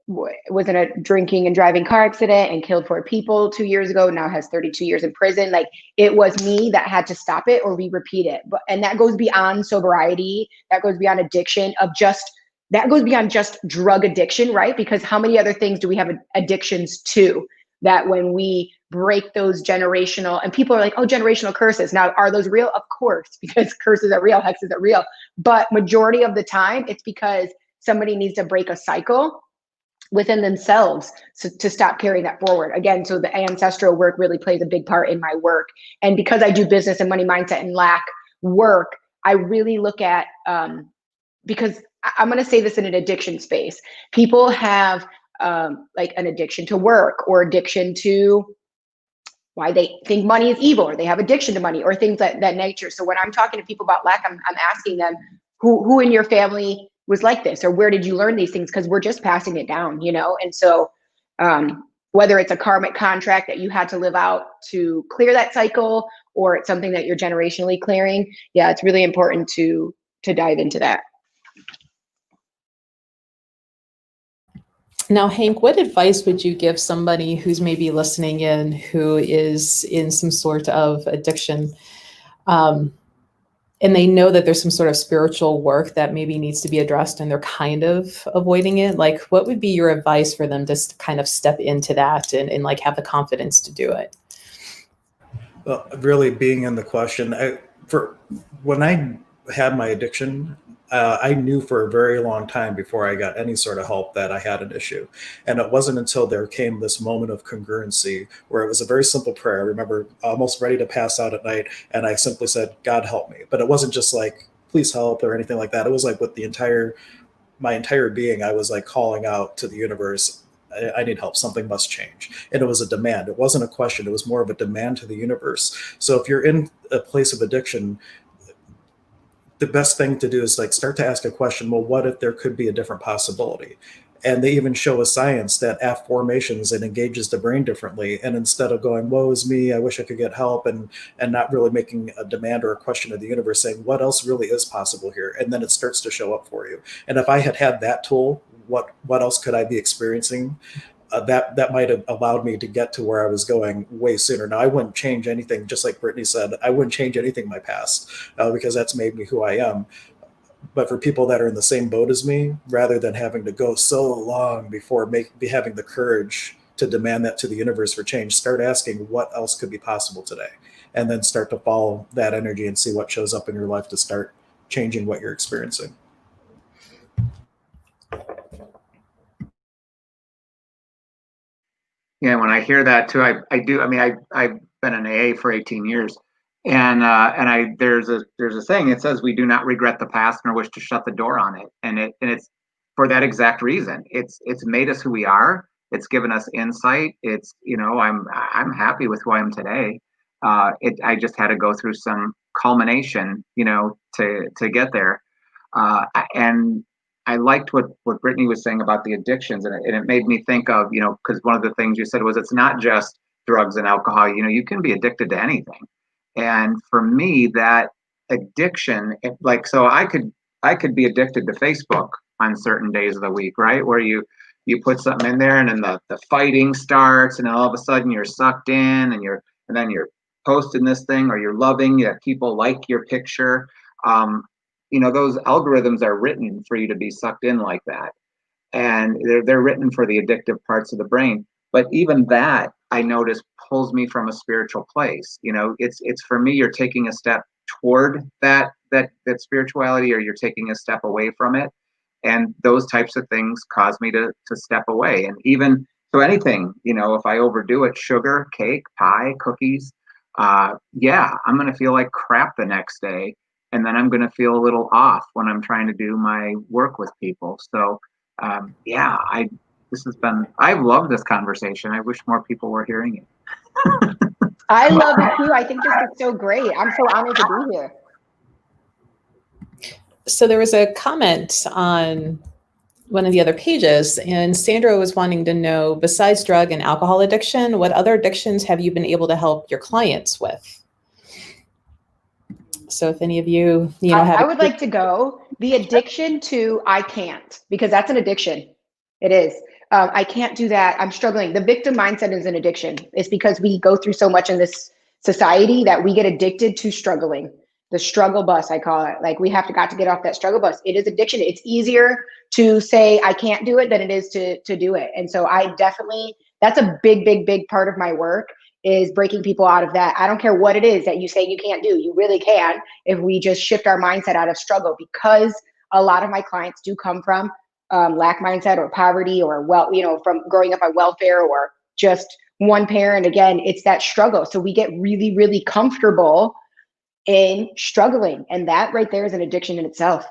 was in a drinking and driving car accident and killed 4 people 2 years ago, now has 32 years in prison. Like it was me that had to stop it or we repeat it. And that goes beyond sobriety, that goes beyond addiction, that goes beyond just drug addiction, right? Because how many other things do we have addictions to, that when we break those generational, and people are like, oh, generational curses. Now, are those real? Of course, because curses are real, hexes are real. But majority of the time, it's because somebody needs to break a cycle within themselves to stop carrying that forward. Again, so the ancestral work really plays a big part in my work. And because I do business and money mindset and lack work, I really look at, because I'm going to say this in an addiction space. People have like an addiction to work, or addiction to why they think money is evil, or they have addiction to money, or things like that nature. So when I'm talking to people about lack, I'm asking them, who in your family was like this, or where did you learn these things? Because we're just passing it down, And so whether it's a karmic contract that you had to live out to clear that cycle, or it's something that you're generationally clearing, yeah, it's really important to dive into that. Now, Hank, what advice would you give somebody who's maybe listening in, who is in some sort of addiction, and they know that there's some sort of spiritual work that maybe needs to be addressed and they're kind of avoiding it? Like, what would be your advice for them to kind of step into that and like have the confidence to do it? Well, really being in the question, when I had my addiction, I knew for a very long time before I got any sort of help that I had an issue. And it wasn't until there came this moment of congruency where it was a very simple prayer. I remember almost ready to pass out at night, and I simply said, God help me. But it wasn't just like, please help or anything like that. It was like with my entire being, I was like calling out to the universe, I need help. Something must change. And it was a demand. It wasn't a question. It was more of a demand to the universe. So if you're in a place of addiction, the best thing to do is like start to ask a question. Well, what if there could be a different possibility? And they even show us science that affirmations, it engages the brain differently. And instead of going, woe is me, I wish I could get help, and not really making a demand or a question of the universe, saying what else really is possible here? And then it starts to show up for you. And if I had had that tool what else could I be experiencing? That might have allowed me to get to where I was going way sooner. Now, I wouldn't change anything, just like Brittany said, I wouldn't change anything in my past because that's made me who I am. But for people that are in the same boat as me, rather than having to go so long before having the courage to demand that to the universe for change, start asking what else could be possible today, and then start to follow that energy and see what shows up in your life to start changing what you're experiencing. Yeah, when I hear that too, I do. I mean, I've been in AA for 18 years, and there's a saying. It says we do not regret the past nor wish to shut the door on it, and it's for that exact reason. It's made us who we are. It's given us insight. It's, I'm happy with who I am today. I just had to go through some culmination, to get there, and I liked what Brittany was saying about the addictions, and it made me think of, because one of the things you said was it's not just drugs and alcohol. You can be addicted to anything, and for me, that addiction, so I could be addicted to Facebook on certain days of the week, right, where you put something in there, and then the fighting starts, and then all of a sudden you're sucked in, and then you're posting this thing, or you're loving that people like your picture. Those algorithms are written for you to be sucked in like that. And they're written for the addictive parts of the brain. But even that, I notice, pulls me from a spiritual place. It's for me, you're taking a step toward that spirituality, or you're taking a step away from it. And those types of things cause me to step away. And even so, anything, if I overdo it, sugar, cake, pie, cookies, I'm going to feel like crap the next day. And then I'm going to feel a little off when I'm trying to do my work with people. So, I've loved this conversation. I wish more people were hearing it. I love it too. I think this is so great. I'm so honored to be here. So there was a comment on one of the other pages, and Sandra was wanting to know, besides drug and alcohol addiction, what other addictions have you been able to help your clients with? So if any of you, I would like to go the addiction to I can't, because that's an addiction. It is. I can't do that. I'm struggling. The victim mindset is an addiction. It's because we go through so much in this society that we get addicted to struggling. The struggle bus, I call it. Like we got to get off that struggle bus. It is addiction. It's easier to say I can't do it than it is to do it. And so that's a big, big, big part of my work, is breaking people out of that. I don't care what it is that you say you can't do. You really can, if we just shift our mindset out of struggle, because a lot of my clients do come from lack mindset or poverty, or from growing up on welfare, or just one parent. Again, it's that struggle. So we get really, really comfortable in struggling. And that right there is an addiction in itself.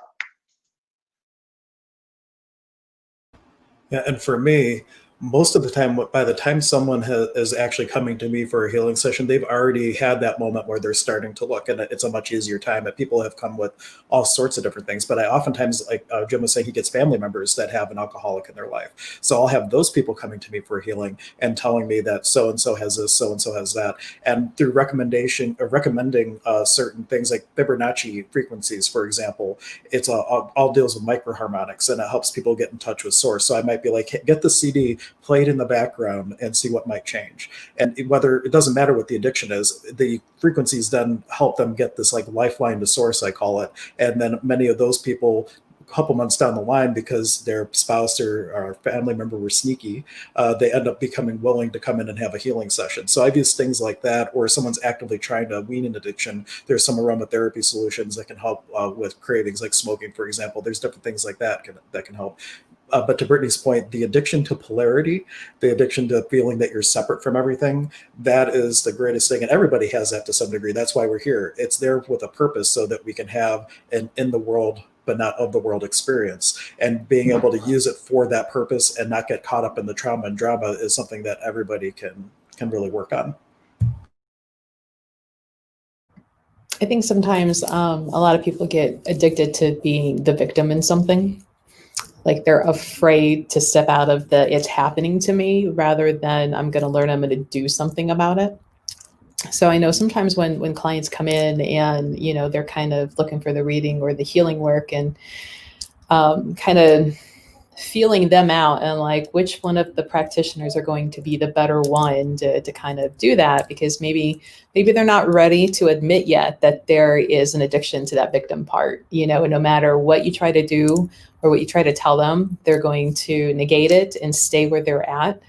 Yeah, and for me, most of the time, by the time someone is actually coming to me for a healing session, they've already had that moment where they're starting to look, and it's a much easier time. But people have come with all sorts of different things. But I oftentimes, like Jim was saying, he gets family members that have an alcoholic in their life. So I'll have those people coming to me for healing and telling me that so-and-so has this, so-and-so has that. And through recommending certain things like Fibonacci frequencies, for example, it's all deals with microharmonics, and it helps people get in touch with source. So I might be like, hey, get the CD, play it in the background, and see what might change. And whether it doesn't matter what the addiction is, the frequencies then help them get this like lifeline to source, I call it. And then many of those people, a couple months down the line, because their spouse or family member were sneaky, they end up becoming willing to come in and have a healing session. So I've used things like that, or someone's actively trying to wean an addiction. There's some aromatherapy solutions that can help with cravings, like smoking, for example. There's different things like that that can help. But to Brittany's point, the addiction to polarity, the addiction to feeling that you're separate from everything, that is the greatest thing. And everybody has that to some degree. That's why we're here. It's there with a purpose, so that we can have an in the world but not of the world experience. And being able to use it for that purpose and not get caught up in the trauma and drama is something that everybody can really work on. I think sometimes a lot of people get addicted to being the victim in something. Like they're afraid to step out of the it's happening to me, rather than I'm going to learn, I'm going to do something about it. So I know sometimes when clients come in and, they're kind of looking for the reading or the healing work, and kind of feeling them out and like which one of the practitioners are going to be the better one to kind of do that, because maybe they're not ready to admit yet that there is an addiction to that victim part. You know, no matter what you try to do or what you try to tell them, they're going to negate it and stay where they're at.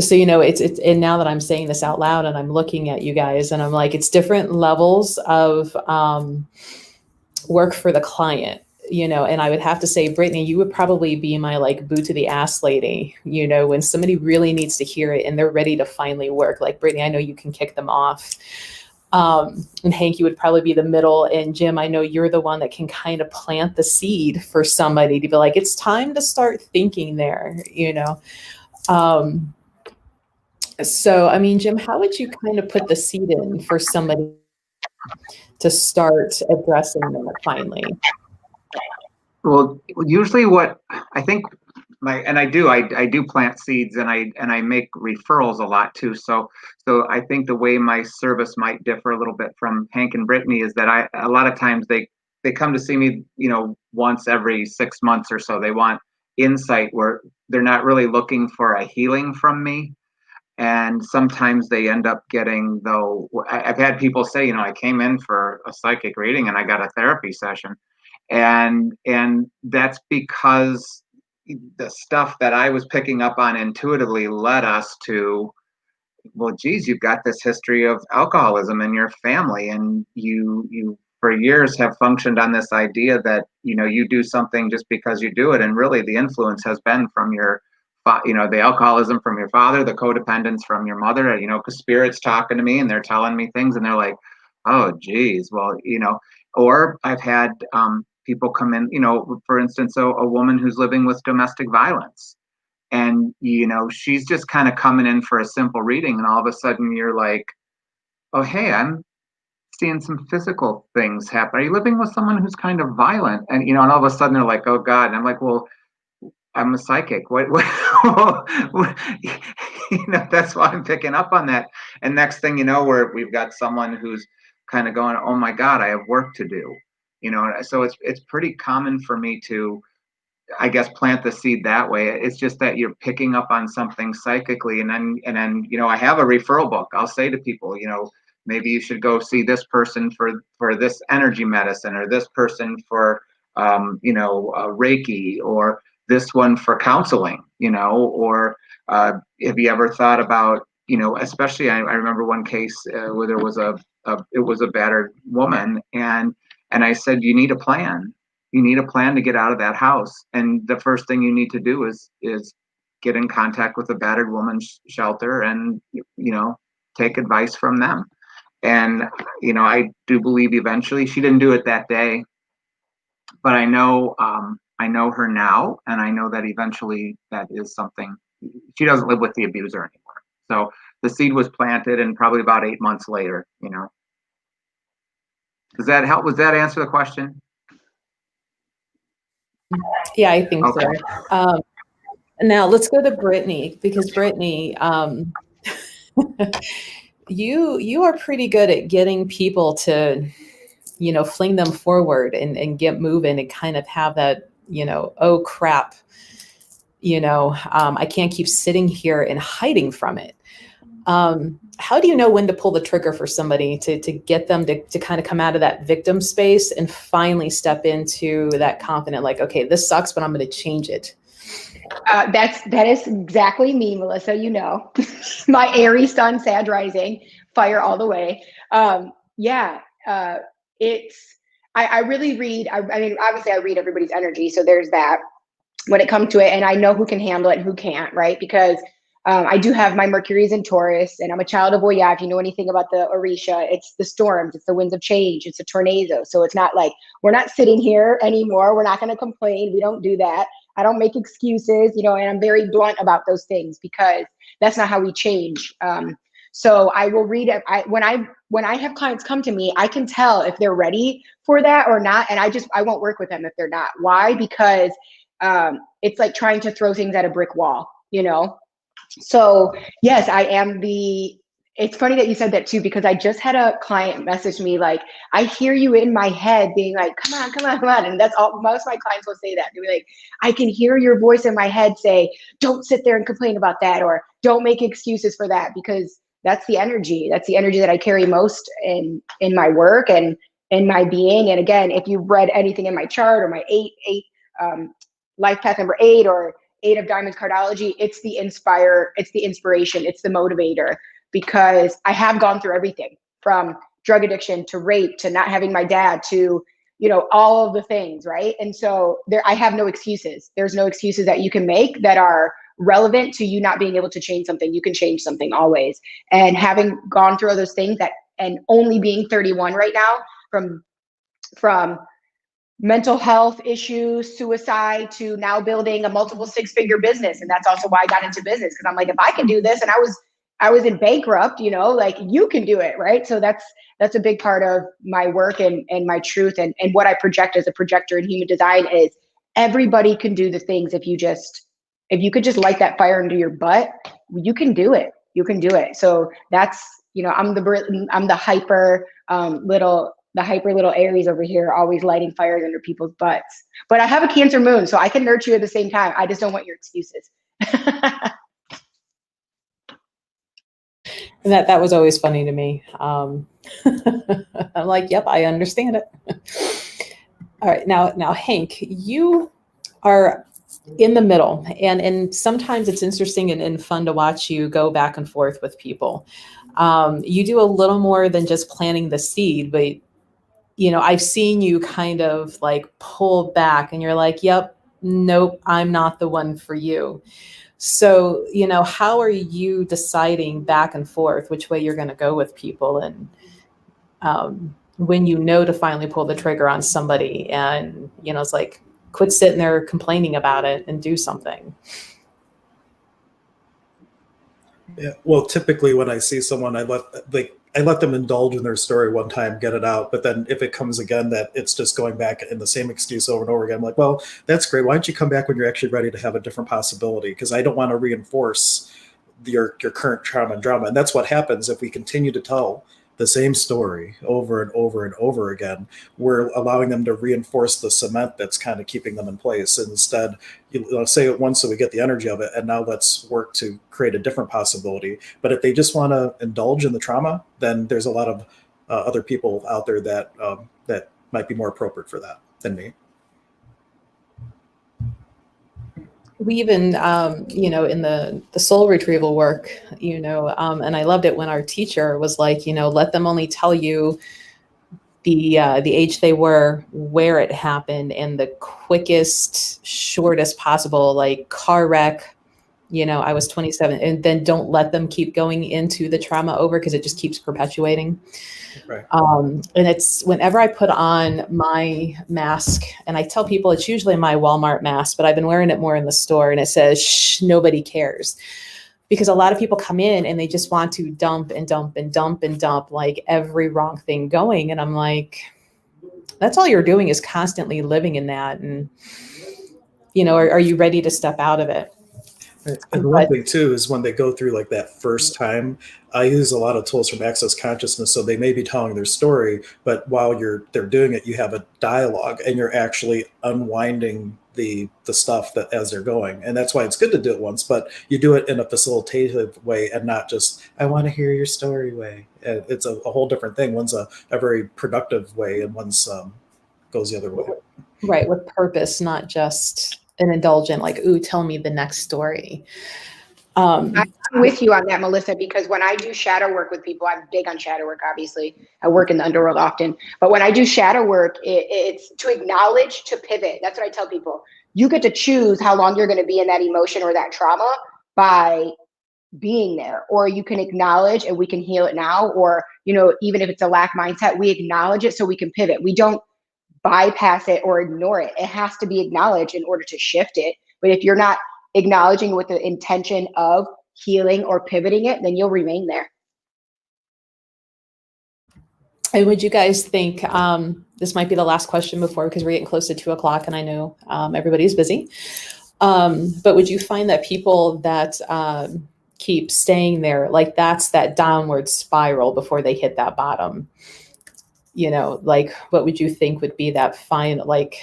So, you know, it's, and now that I'm saying this out loud and I'm looking at you guys and I'm like, it's different levels of work for the client, you know. And I would have to say, Brittany, you would probably be my like boot to the ass lady, you know, when somebody really needs to hear it and they're ready to finally work. Like, Brittany, I know you can kick them off. And Hank, you would probably be the middle. And Jim, I know you're the one that can kind of plant the seed for somebody to be like, it's time to start thinking there, you know. So, I mean, Jim, how would you kind of put the seed in for somebody to start addressing that finally? Well, usually what I think I do plant seeds, and I make referrals a lot too. So I think the way my service might differ a little bit from Hank and Brittany is that a lot of times they come to see me, you know, once every 6 months or so. They want insight where they're not really looking for a healing from me. And sometimes they end up getting, though, I've had people say, you know, I came in for a psychic reading and I got a therapy session. And that's because the stuff that I was picking up on intuitively led us to, well, geez, you've got this history of alcoholism in your family, and you for years have functioned on this idea that, you know, you do something just because you do it. And really the influence has been from your, you know, the alcoholism from your father, the codependence from your mother, you know, because spirit's talking to me and they're telling me things and they're like, oh, geez, well, you know. Or I've had people come in, you know, for instance, a woman who's living with domestic violence. And, you know, she's just kind of coming in for a simple reading. And all of a sudden you're like, oh, hey, I'm seeing some physical things happen. Are you living with someone who's kind of violent? And, you know, and all of a sudden they're like, oh, God. And I'm like, well, I'm a psychic. What you know, that's why I'm picking up on that. And next thing you know, we've got someone who's kind of going, oh, my God, I have work to do. You know, so it's pretty common for me to, I guess, plant the seed that way. It's just that you're picking up on something psychically, and then you know, I have a referral book. I'll say to people, you know, maybe you should go see this person for this energy medicine, or this person for you know, Reiki, or this one for counseling, you know. Or have you ever thought about, you know, especially I remember one case where there was it was a battered woman, and I said, you need a plan. You need a plan to get out of that house. And the first thing you need to do is get in contact with a battered woman's shelter and, you know, take advice from them. And, you know, I do believe eventually, she didn't do it that day, but I know her now, and I know that eventually that is something. She doesn't live with the abuser anymore. So the seed was planted, and probably about 8 months later, you know. Does that help? Does that answer the question? Yeah, I think Okay. so. Now let's go to Brittany, because Brittany, you are pretty good at getting people to, you know, fling them forward and get moving and kind of have that, you know, oh crap, you know, I can't keep sitting here and hiding from it. How do you know when to pull the trigger for somebody to get them to kind of come out of that victim space and finally step into that confident, like, okay, this sucks, but I'm going to change it? That is exactly me, Melissa. You know, my Aries sun, Sag rising, fire all the way. Yeah, I really read. I mean, obviously, I read everybody's energy, so there's that. When it comes to it, and I know who can handle it and who can't, right? Because I do have my Mercury's in Taurus, and I'm a child of Oya. If you know anything about the Orisha, it's the storms, it's the winds of change, it's a tornado. So it's not like we're not sitting here anymore. We're not going to complain. We don't do that. I don't make excuses, you know, and I'm very blunt about those things because that's not how we change. So I will read it. When I have clients come to me, I can tell if they're ready for that or not, and I won't work with them if they're not. Why? Because it's like trying to throw things at a brick wall, you know. So yes, I am it's funny that you said that too, because I just had a client message me like, I hear you in my head being like, come on, come on, come on. And that's all, most of my clients will say that. They'll be like, I can hear your voice in my head say, don't sit there and complain about that, or don't make excuses for that, because that's the energy. That's the energy that I carry most in my work and in my being. And again, if you've read anything in my chart or my life path number 8 or 8 of Diamonds cardology, it's the inspiration, it's the motivator, because I have gone through everything from drug addiction to rape to not having my dad to, you know, all of the things, right? And so I have no excuses. There's no excuses that you can make that are relevant to you not being able to change something. You can change something always. And having gone through all those things and only being 31 right now, from mental health issues, suicide, to now building a multiple 6-figure business. And that's also why I got into business, because I'm like, if I can do this, and I was in bankrupt, you know, like, you can do it, right? So that's a big part of my work and my truth and what I project as a projector in human design is everybody can do the things if you could just light that fire into your butt, you can do it. You can do it. So that's, you know, I'm the hyper little Aries over here, always lighting fires under people's butts. But I have a Cancer moon, so I can nurture you at the same time. I just don't want your excuses. And that was always funny to me. I'm like, yep, I understand it. All right, now Hank, you are in the middle, and sometimes it's interesting and fun to watch you go back and forth with people. You do a little more than just planting the seed, but you know, I've seen you kind of like pull back and you're like, yep, nope, I'm not the one for you. So, you know, how are you deciding back and forth which way you're going to go with people? And when you know to finally pull the trigger on somebody and, you know, it's like, quit sitting there complaining about it and do something. Yeah. Well, typically when I see someone, I let them indulge in their story one time, get it out. But then if it comes again that it's just going back in the same excuse over and over again, I'm like, well, that's great. Why don't you come back when you're actually ready to have a different possibility? Because I don't want to reinforce your current trauma and drama. And that's what happens if we continue to tell the same story over and over and over again. We're allowing them to reinforce the cement that's kind of keeping them in place. And instead, say it once so we get the energy of it, and now let's work to create a different possibility. But if they just want to indulge in the trauma, then there's a lot of other people out there that that might be more appropriate for that than me. We even, you know, in the soul retrieval work, you know, and I loved it when our teacher was like, you know, let them only tell you the age they were, where it happened, and the quickest, shortest possible, like car wreck. You know, I was 27, and then don't let them keep going into the trauma over, because it just keeps perpetuating. Right. And it's whenever I put on my mask, and I tell people it's usually my Walmart mask, but I've been wearing it more in the store, and it says, shh, nobody cares. Because a lot of people come in and they just want to dump and dump and dump and dump like every wrong thing going. And I'm like, that's all you're doing is constantly living in that. And, you know, are you ready to step out of it? And one thing too is when they go through like that first time, I use a lot of tools from Access Consciousness. So they may be telling their story, but while they're doing it, you have a dialogue and you're actually unwinding the stuff that as they're going. And that's why it's good to do it once, but you do it in a facilitative way and not just, I want to hear your story way. It's a whole different thing. One's a very productive way and one's goes the other way. Right. With purpose, not just an indulgent, like, ooh, tell me the next story. I'm with you on that, Melissa, because when I do shadow work with people, I'm big on shadow work, obviously. I work in the underworld often. But when I do shadow work, it's to acknowledge, to pivot. That's what I tell people. You get to choose how long you're going to be in that emotion or that trauma by being there. Or you can acknowledge and we can heal it now. Or, you know, even if it's a lack mindset, we acknowledge it so we can pivot. We don't bypass it or ignore it. It has to be acknowledged in order to shift it. But if you're not acknowledging with the intention of healing or pivoting it, then you'll remain there. And would you guys think, this might be the last question before, because we're getting close to 2:00 and I know everybody's busy. But would you find that people that keep staying there, like that's that downward spiral before they hit that bottom. You know, like what would you think would be that final, like,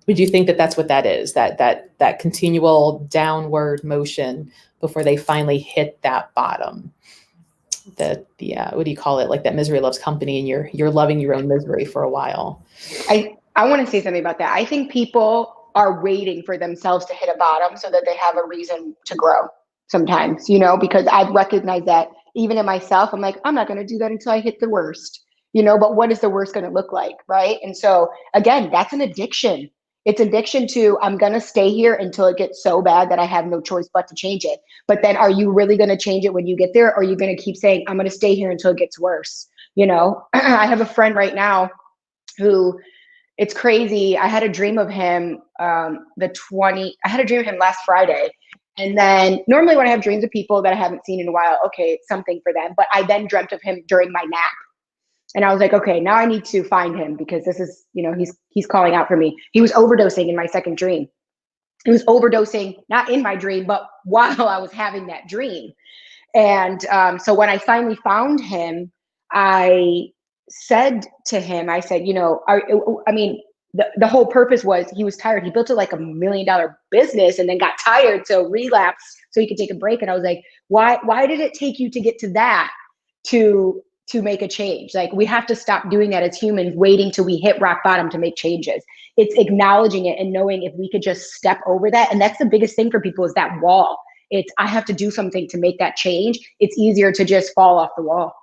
would you think that that's what that is, that continual downward motion before they finally hit that bottom? That, what do you call it? Like that misery loves company, and you're loving your own misery for a while. I want to say something about that. I think people are waiting for themselves to hit a bottom so that they have a reason to grow sometimes, you know, because I've recognized that even in myself, I'm like, I'm not going to do that until I hit the worst, you know, but what is the worst going to look like? Right. And so again, that's an addiction. It's addiction to, I'm going to stay here until it gets so bad that I have no choice but to change it. But then are you really going to change it when you get there? Or are you going to keep saying, I'm going to stay here until it gets worse? You know, I have a friend right now who, it's crazy. I had a dream of him, I had a dream of him last Friday. And then normally when I have dreams of people that I haven't seen in a while, okay, it's something for them. But I then dreamt of him during my nap. And I was like, okay, now I need to find him because this is, you know, he's calling out for me. He was overdosing in my second dream. He was overdosing, not in my dream, but while I was having that dream. And so when I finally found him, I said to him, I said, you know, the whole purpose was he was tired. He built it like $1 million business and then got tired. So relapsed so he could take a break. And I was like, why did it take you to get to that to make a change? Like, we have to stop doing that as humans, waiting till we hit rock bottom to make changes. It's acknowledging it and knowing if we could just step over that. And that's the biggest thing for people, is that wall. It's, I have to do something to make that change. It's easier to just fall off the wall.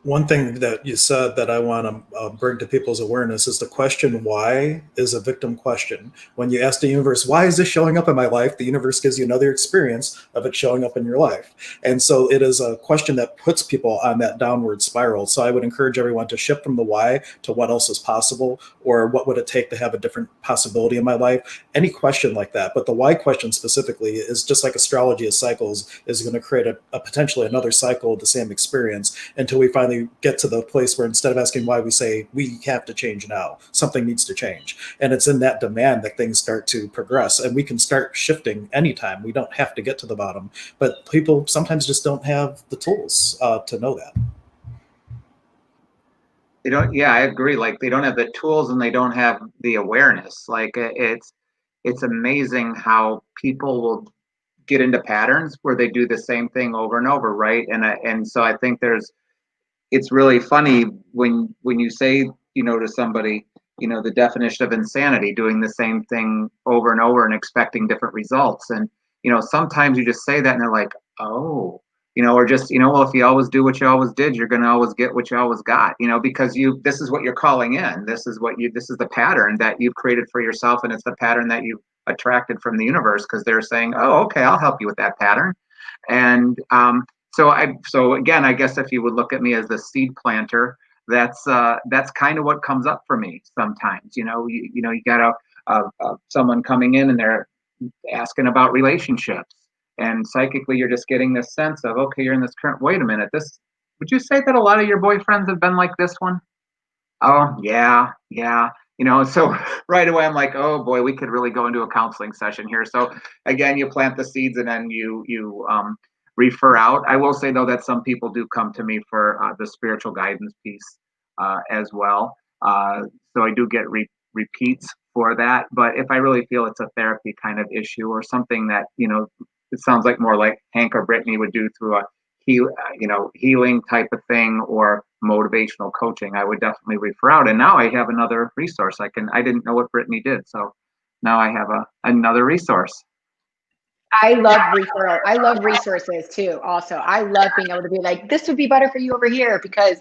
One thing that you said that I want to bring to people's awareness is the question why is a victim question. When you ask the universe, why is this showing up in my life? The universe gives you another experience of it showing up in your life. And so it is a question that puts people on that downward spiral. So I would encourage everyone to shift from the why to what else is possible, or what would it take to have a different possibility in my life? Any question like that. But the why question specifically is just like astrology is cycles, is going to create a potentially another cycle of the same experience until we finally get to the place where instead of asking why, we say we have to change now. Something needs to change. And it's in that demand that things start to progress, and we can start shifting anytime. We don't have to get to the bottom, but people sometimes just don't have the tools to know that. They don't, yeah, I agree. Like, they don't have the tools and they don't have the awareness. Like, it's amazing how people will get into patterns where they do the same thing over and over, right? And so I think it's really funny when you say, you know, to somebody, you know, the definition of insanity, doing the same thing over and over and expecting different results. And, you know, sometimes you just say that and they're like, oh, you know, or just, you know, well, if you always do what you always did, you're going to always get what you always got, you know, because this is what you're calling in. This is the pattern that you've created for yourself. And it's the pattern that you attracted from the universe, because they're saying, oh, okay, I'll help you with that pattern. And, so again, I guess if you would look at me as the seed planter, that's kind of what comes up for me sometimes. You know, you got someone coming in and they're asking about relationships, and psychically you're just getting this sense of, okay, you're in this current. Wait a minute, would you say that a lot of your boyfriends have been like this one? Oh yeah. You know, so right away I'm like, oh boy, we could really go into a counseling session here. So again, you plant the seeds and then you refer out. I will say though that some people do come to me for the spiritual guidance piece as well. So I do get repeats for that. But if I really feel it's a therapy kind of issue or something that, you know, it sounds like more like Hank or Brittany would do through a healing type of thing or motivational coaching, I would definitely refer out. And now I have another resource. I didn't know what Brittany did. So now I have another resource. I love referral. I love resources too. Also, I love being able to be like, this would be better for you over here, because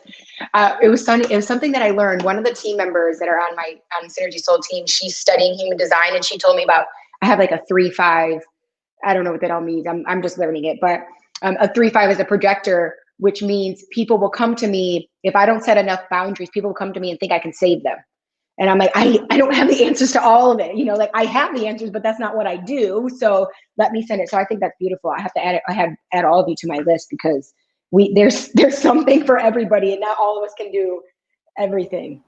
it was something that I learned. One of the team members that are on SynergySoul team, she's studying human design, and she told me about, I have like a 3-5. I don't know what that all means. I'm just learning it, but a 3-5 is a projector, which means people will come to me if I don't set enough boundaries. People will come to me and think I can save them. And I'm like, I don't have the answers to all of it. You know, like I have the answers, but that's not what I do. So let me send it. So I think that's beautiful. I have to add it. I have add all of you to my list, because there's something for everybody, and not all of us can do everything.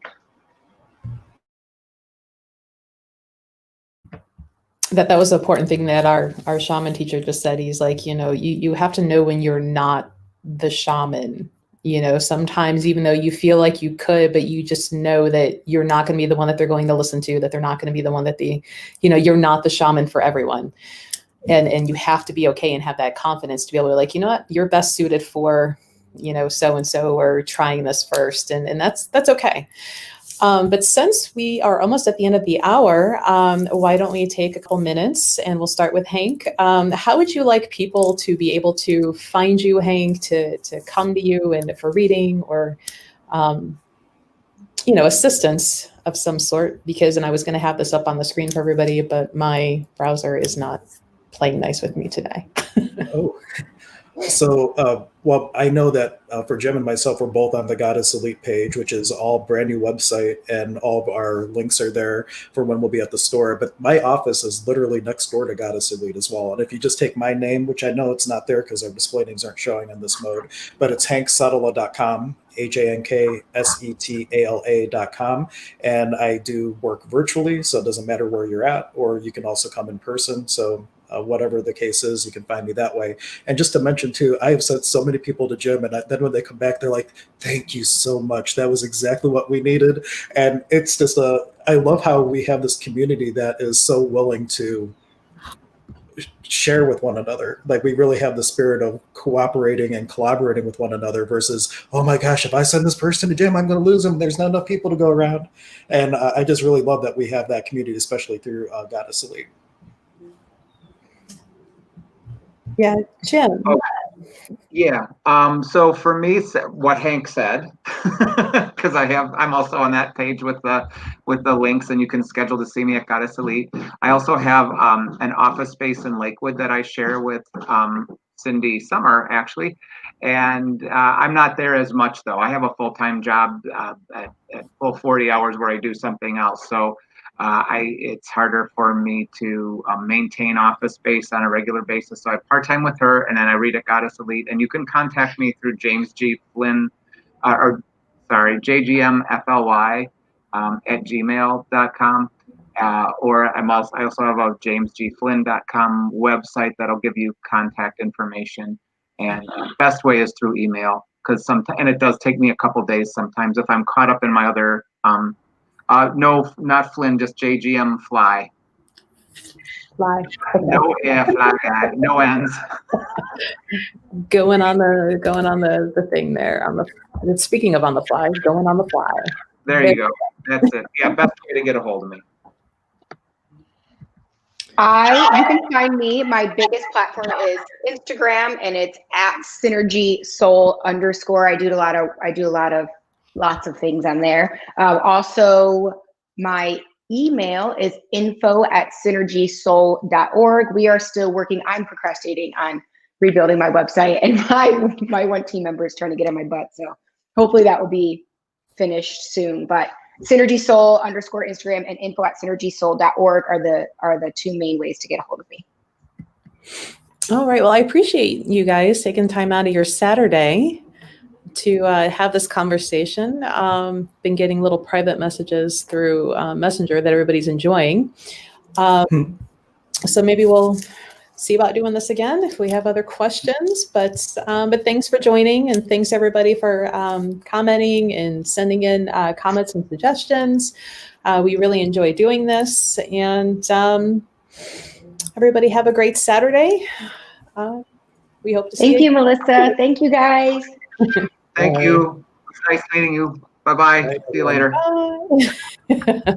that was an important thing that our shaman teacher just said. He's like, you have to know when you're not the shaman. Sometimes even though you feel like you could, but you just know that you're not going to be the one that they're going to listen to, that they're not going to be the one that you're not the shaman for everyone. And you have to be okay and have that confidence to be able to, like, what, you're best suited for, so-and-so, or trying this first. And that's okay. But since we are almost at the end of the hour, why don't we take a couple minutes, and we'll start with Hank. How would you like people to be able to find you, Hank, to come to you and for reading or, assistance of some sort? And I was going to have this up on the screen for everybody, but my browser is not playing nice with me today. Oh. So, well, I know that for Jim and myself, we're both on the Goddess Elite page, which is all brand new website, and all of our links are there for when we'll be at the store. But my office is literally next door to Goddess Elite as well. And if you just take my name, which I know it's not there because our display names aren't showing in this mode, but it's hanksetala.com, HANKSETALA.com. And I do work virtually, so it doesn't matter where you're at, or you can also come in person. So whatever the case is, you can find me that way. And just to mention too, I have sent so many people to Jim, and then when they come back, they're like, thank you so much. That was exactly what we needed. And it's just I love how we have this community that is so willing to share with one another. Like, we really have the spirit of cooperating and collaborating with one another versus, oh my gosh, if I send this person to Jim, I'm going to lose them. There's not enough people to go around. And I just really love that we have that community, especially through Goddess Elite. Yeah, Jim. Yeah. So for me, what Hank said, because I'm also on that page with the links, and you can schedule to see me at Goddess Elite. I also have an office space in Lakewood that I share with Cindy Summer, actually. And I'm not there as much, though. I have a full-time job at full 40 hours where I do something else. So it's harder for me to maintain office space on a regular basis. So I part-time with her, and then I read at Goddess Elite. And you can contact me through James G. Flynn, JGMFLY at gmail.com. Or I also have a jamesgflynn.com website that'll give you contact information. And best way is through email, because and it does take me a couple days sometimes if I'm caught up in my other no, not Flynn, just JGM Fly. Fly. Okay. No, yeah, Fly guy, no ends. Going on the thing there speaking of on the fly, going on the fly. There you go. That's it. Yeah, best way to get a hold of me. You can find me. My biggest platform is Instagram, and it's at SynergySoul _. I do lots of things on there. Also, my email is info@synergysoul.org. We are still working. I'm procrastinating on rebuilding my website, and my one team member is trying to get on my butt. So hopefully that will be finished soon. But SynergySoul _ Instagram and info@synergysoul.org are the two main ways to get a hold of me. All right. Well, I appreciate you guys taking time out of your Saturday to have this conversation. Been getting little private messages through Messenger that everybody's enjoying. So maybe we'll see about doing this again if we have other questions. But thanks for joining, and thanks everybody for commenting and sending in comments and suggestions. We really enjoy doing this, and everybody have a great Saturday. We hope to see you. Thank you, Melissa. Thank you, guys. Thank you. It's nice meeting you. Bye-bye. See you later. Bye.